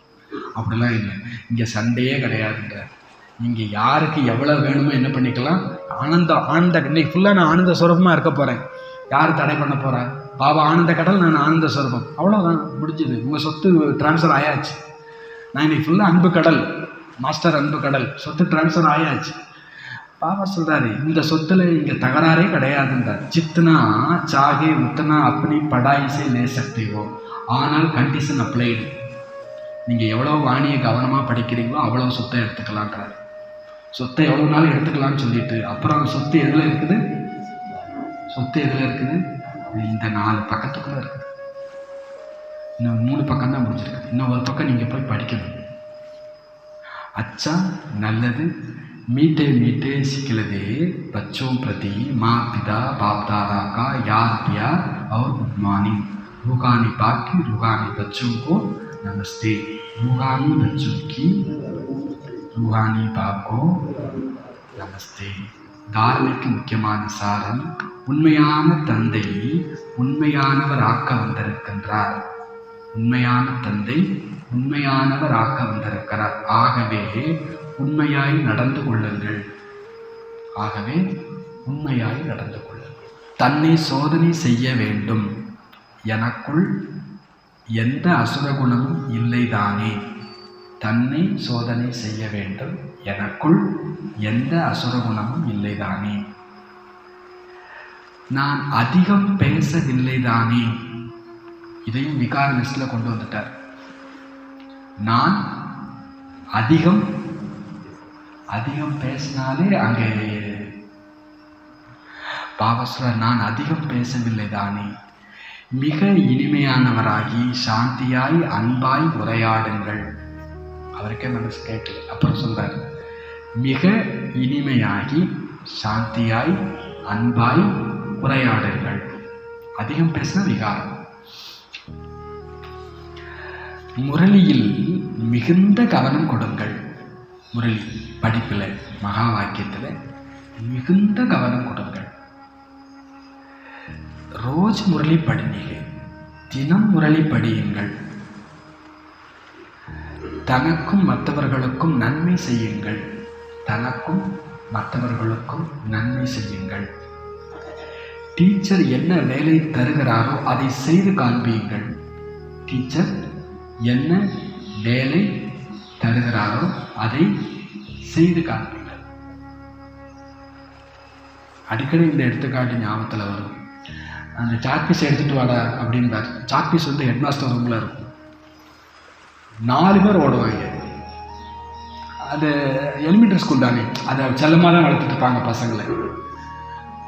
அப்படிலாம் இல்லை, இங்கே சண்டையே கிடையாதுன்ற. நீங்கள் யாருக்கு எவ்வளோ வேணுமோ என்ன பண்ணிக்கலாம்? ஆனந்த இன்னைக்கு ஃபுல்லாக நான் ஆனந்த சுரபமாக இருக்க போகிறேன். யார் தடை பண்ண போகிறா? பாபா ஆனந்த கடல், நான் ஆனந்த சுரபம், அவ்வளோதான், முடிஞ்சுது. உங்கள் சொத்து ட்ரான்ஸ்ஃபர் ஆயாச்சு. நான் இன்னைக்கு ஃபுல்லாக அன்பு கடல், மாஸ்டர் அன்பு கடல், சொத்து ட்ரான்ஸ்ஃபர் ஆயாச்சு. பாபா சொல்கிறாரு இந்த சொத்தில் இங்கே தகராறே கிடையாதுன்றார். ஜித்னா சாகே உத்தனா அப்படி படாயிசே லே சக்தியோ, ஆனால் கண்டிஷன் அப்ளைடு. நீங்கள் எவ்வளோ வாணியை கவனமாக படிக்கிறீங்களோ அவ்வளோ சொத்தை எடுத்துக்கலான்றார். சொத்தை எவ்வளோ நாள் எடுத்துக்கலாம்னு சொல்லிட்டு அப்புறம் சொத்து எதில் இருக்குது? இந்த 4 பக்கத்துக்குள்ளே இருக்குது. இன்னும் 3 பக்கம் தான் முடிஞ்சிருக்கு. இன்னும் ஒரு பக்கம் நீங்கள் போய் படிக்கணும். அச்சா நல்லது. मीठे मीठे सिखलदे बच्चों प्रति माँ पिता बाप दादा का याद प्यार और गुड मॉर्निंग. रूहानी बाप की रूहानी बच्चों को नमस्ते. रूहानी बच्चों की रूहानी बाप को नमस्ते. தார்மிக்கு முக்கியமான சாரம், உண்மையான தந்தை உண்மையானவர் ஆக்க வந்திருக்கின்றார். உண்மையான தந்தை உண்மையானவர் ஆக்க வந்திருக்கிறார். ஆகவே உண்மையாய் நடந்து கொள்ளுங்கள். தன்னை சோதனை செய்ய வேண்டும். எனக்குள் எந்த அசுரகுணமும் இல்லைதானே? தன்னை சோதனை செய்ய வேண்டும். எனக்குள் எந்த அசுரகுணமும் இல்லைதானே? நான் அதிகம் பேசவில்லைதானே? இதையும் விகார லிஸ்டில் கொண்டு வந்துட்டார். நான் அதிகம் பேசினாலே அங்கே பாவஸ்வரர் நான் அதிகம் பேசவில்லை தானே. மிக இனிமையானவராகி சாந்தியாய் அன்பாய் உரையாடுங்கள். அவருக்கே மனசு கேட்கல. அப்புறம் சொல்றாரு, மிக இனிமையாகி சாந்தியாய் அன்பாய் உரையாடுங்கள். அதிகம் பேசினா விகாரம். முரளியில் மிகுந்த கவனம் கொடுங்கள். முரளி படிப்பில் மகா வாக்கியத்தில் மிகுந்த கவனம் கொடுங்கள். ரோஜ் முரளி படிங்க, தினம் முரளி படியுங்கள். தனக்கும் மற்றவர்களுக்கும் நன்மை செய்யுங்கள். டீச்சர் என்ன வேலை தருகிறாரோ அதை செய்து காண்பியுங்கள். டீச்சர் என்ன வேலை தருகிறாரோ அதை செய்து காண்பீர்கள். அடிக்கடி இந்த எடுத்துக்காட்டு ஞாபகத்தில் வரும். அந்த சாக்பீஸ் எடுத்துகிட்டு வாடா அப்படின்பார். சாக்பீஸ் வந்து ஹெட் மாஸ்டர் ரூமில் இருக்கும். 4 பேர் ஓடுவாங்க. அது எலிமெண்ட்ரி ஸ்கூல் தானே, அதை செல்லமாக தான் வளர்த்துட்டு இருப்பாங்க பசங்களை.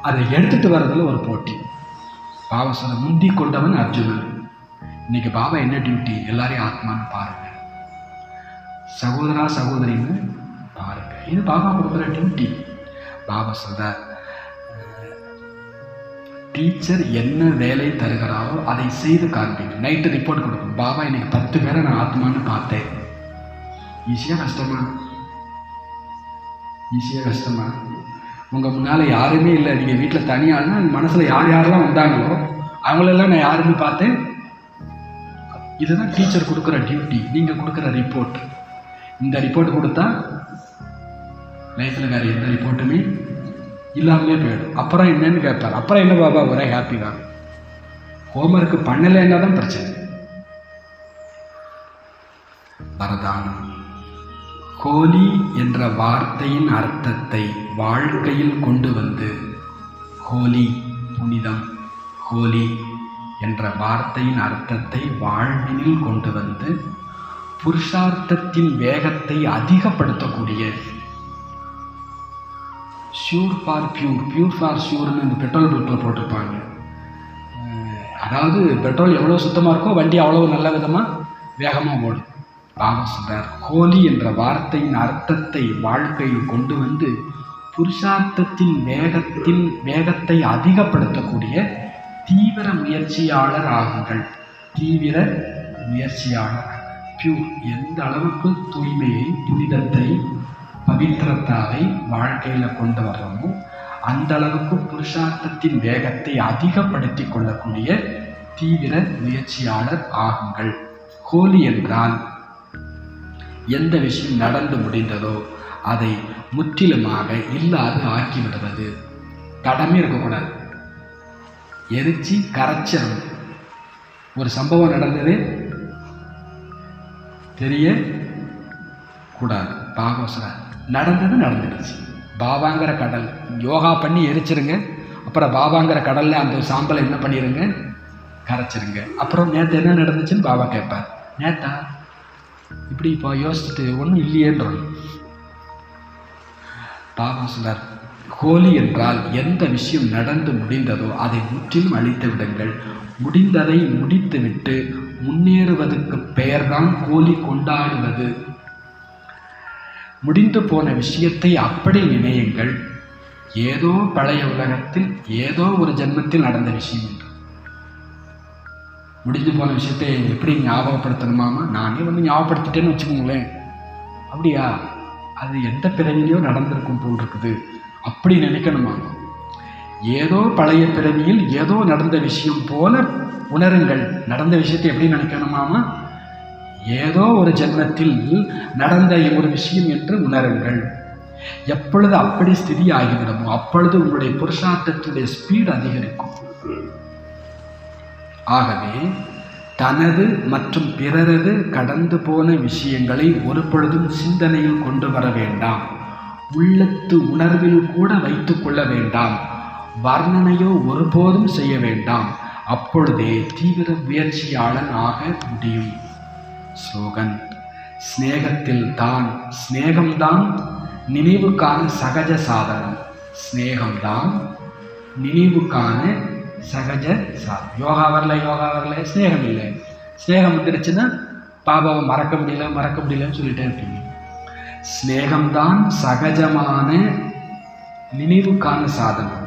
அதை எடுத்துகிட்டு வர்றதுல ஒரு போட்டி. பாபா சொல்ல முந்தி கொண்டவன் அர்ஜுனன். இன்னைக்கு பாபா என்ன டியூட்டி? எல்லாரையும் ஆத்மான்னு பாருங்க, சகோதரா சகோதரின்னு பாருங்க. இது பாபா கொடுக்குற டியூட்டி. பாபா சொல்ற டீச்சர் என்ன வேலை தருகிறாரோ அதை செய்து காண்பீங்க. நைட்டு ரிப்போர்ட் கொடுக்கணும். பாபா இன்னைக்கு 10 பேரை நான் ஆத்மான்னு பார்த்தேன். ஈஸியாக கஷ்டமா? ஈஸியாக கஷ்டமா? உங்கள் முன்னால் யாருமே இல்லை, நீங்கள் வீட்டில் தனியாள்னா மனசில் யார் யாரெல்லாம் வந்தாங்களோ அவங்களெல்லாம் நான் யாருன்னு பார்த்தேன். இதுதான் டீச்சர் கொடுக்குற டியூட்டி, நீங்கள் கொடுக்குற ரிப்போர்ட். இந்த ரிப்போர்ட் கொடுத்தா லைஃப்பில் வேறு எந்த ரிப்போர்ட்டுமே இல்லாமலே போயிடும். அப்புறம் என்னன்னு கேட்பார். அப்புறம் என்ன பாபா, ஒரே ஹாப்பி தான். ஹோம்ஒர்க்கு பண்ணலைன்னா தான் பிரச்சனை. வரதானம். ஹோலி என்ற வார்த்தையின் அர்த்தத்தை வாழ்க்கையில் கொண்டு வந்து, ஹோலி புனிதம், ஹோலி என்ற வார்த்தையின் அர்த்தத்தை வாழ்வினில் கொண்டு வந்து புருஷார்த்தத்தின் வேகத்தை அதிகப்படுத்தக்கூடிய, sure for pure, pure for ஷூர்னு இந்த பெட்ரோல் பல்பில் போட்டிருப்பாங்க. அதாவது பெட்ரோல் எவ்வளோ சுத்தமாக இருக்கோ வண்டி அவ்வளோ நல்ல விதமாக வேகமாக ஓடும். பாபா சொல்றார், ஹோலி என்ற வார்த்தையின் அர்த்தத்தை வாழ்க்கையில் கொண்டு வந்து புருஷார்த்தத்தின் வேகத்தை அதிகப்படுத்தக்கூடிய தீவிர முயற்சியாளர் ஆகுங்கள். தீவிர முயற்சியாளர். பியூர், எந்த அளவுக்கு தூய்மையை, புனிதத்தை, பவித்திரத்தாவை வாழ்க்கையில் கொண்டு வர்றோமோ அந்த அளவுக்கு புருஷார்த்தத்தின் வேகத்தை அதிகப்படுத்தி கொள்ளக்கூடிய தீவிர முயற்சியாளர் ஆகுங்கள். ஹோலி என்றால் எந்த விஷயம் நடந்து முடிந்ததோ அதை முற்றிலுமாக இல்லாது ஆக்கிவிடுவது. தடமே இருக்கக்கூடாது, எரிச்சு கரைச்சிடணும். ஒரு சம்பவம் நடந்தது தெரிய கூடாது. பாபா சொல்றார், நடந்தது நடந்துடுச்சு. பாபாங்கிற கடல் யோகா பண்ணி எரிச்சிருங்க. அப்புறம் பாபாங்கிற கடலில் அந்த சாம்பலை என்ன பண்ணிடுங்க, கரைச்சிருங்க. அப்புறம் நேற்று என்ன நடந்துச்சுன்னு பாபா கேட்பார். நேத்தா இப்படி இப்போ யோசிச்சுட்டு ஒன்றும் இல்லையேன்றோம். பாபா சொல்றார், ஹோலி என்றால் எந்த விஷயம் நடந்து முடிந்ததோ அதை முற்றிலும் அழித்து விடுங்கள். முடிந்ததை முடித்துவிட்டு முன்னேறுவதற்கு பெயர்தான் ஹோலி கொண்டாடுவது. முடிந்து போன விஷயத்தை அப்படி நினையுங்கள். ஏதோ பழைய உலகத்தில் ஏதோ ஒரு ஜென்மத்தில் நடந்த விஷயம் என்று. முடிஞ்சு போன விஷயத்தை எப்படி ஞாபகப்படுத்தணுமாமா? நானே வந்து ஞாபகப்படுத்திட்டேன்னு வச்சுக்கோங்களேன். அப்படியா, அது எந்த பிறவிலையோ நடந்திருக்கும் போல் இருக்குது அப்படி நினைக்கணுமாமா? ஏதோ பழைய பிறவியில் ஏதோ நடந்த விஷயம் போல உணருங்கள். நடந்த விஷயத்தை எப்படி நினைக்கணுமாமா? ஏதோ ஒரு ஜென்மத்தில் நடந்த ஒரு விஷயம் என்று உணருங்கள். எப்பொழுது அப்படி ஸ்திதி ஆகிவிடுமோ அப்பொழுது உங்களுடைய புருஷார்த்தத்துடைய ஸ்பீடு அதிகரிக்கும். ஆகவே தனது மற்றும் பிறரது கடந்து போன விஷயங்களை ஒரு பொழுதும் சிந்தனையில் கொண்டு வர வேண்டாம். உள்ளத்து உணர்வில் கூட வைத்துக் கொள்ள வேண்டாம். வர்ணனையோ ஒருபோதும் செய்ய வேண்டாம். அப்பொழுதே தீவிர முயற்சியாளன் ஆக முடியும். ஸ்லோகன். ஸ்நேகம்தான் நினைவுக்கான சகஜ சாதனம். ஸ்நேகம்தான் நினைவுக்கான சகஜ சாதனம். யோகா வரல ஸ்நேகம் இல்லை. ஸ்நேகம் வந்துடுச்சுன்னா பாபாவை மறக்க முடியலன்னு சொல்லிட்டே இருப்பீங்க. ஸ்நேகம்தான் சகஜமான நினைவுக்கான சாதனம்.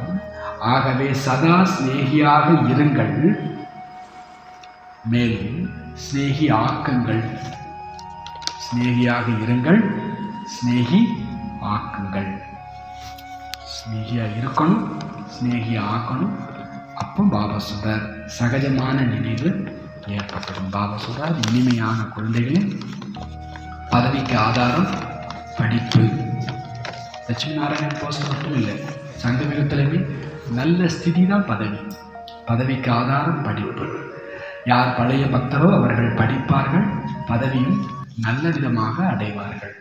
ஆகவே சதா சிநேகியாக இருங்கள். மேலும் சிநேகி ஆக்குங்கள். சிநேகியாக இருங்கள், சிநேகி ஆக்குங்கள். சிநேகியாக இருக்கணும், சிநேகி ஆக்கணும். அப்போ பாபா சொல்றார், சகஜமான நினைவு ஏற்பட்டுடும். பாபா சொல்றார், இனிமையான குழந்தைகளே, பதவிக்கு ஆதாரம் படிப்பு. லட்சுமி நாராயணன் போஸ்ட் மட்டும் இல்லை, சங்கமிகத்திலுமே நல்ல ஸ்திதி தான் பதவி. பதவிக்கு ஆதாரம் படிப்பு. யார் பழைய பக்தரோ அவர்கள் படிப்பார்கள், பதவியும் நல்ல விதமாக அடைவார்கள்.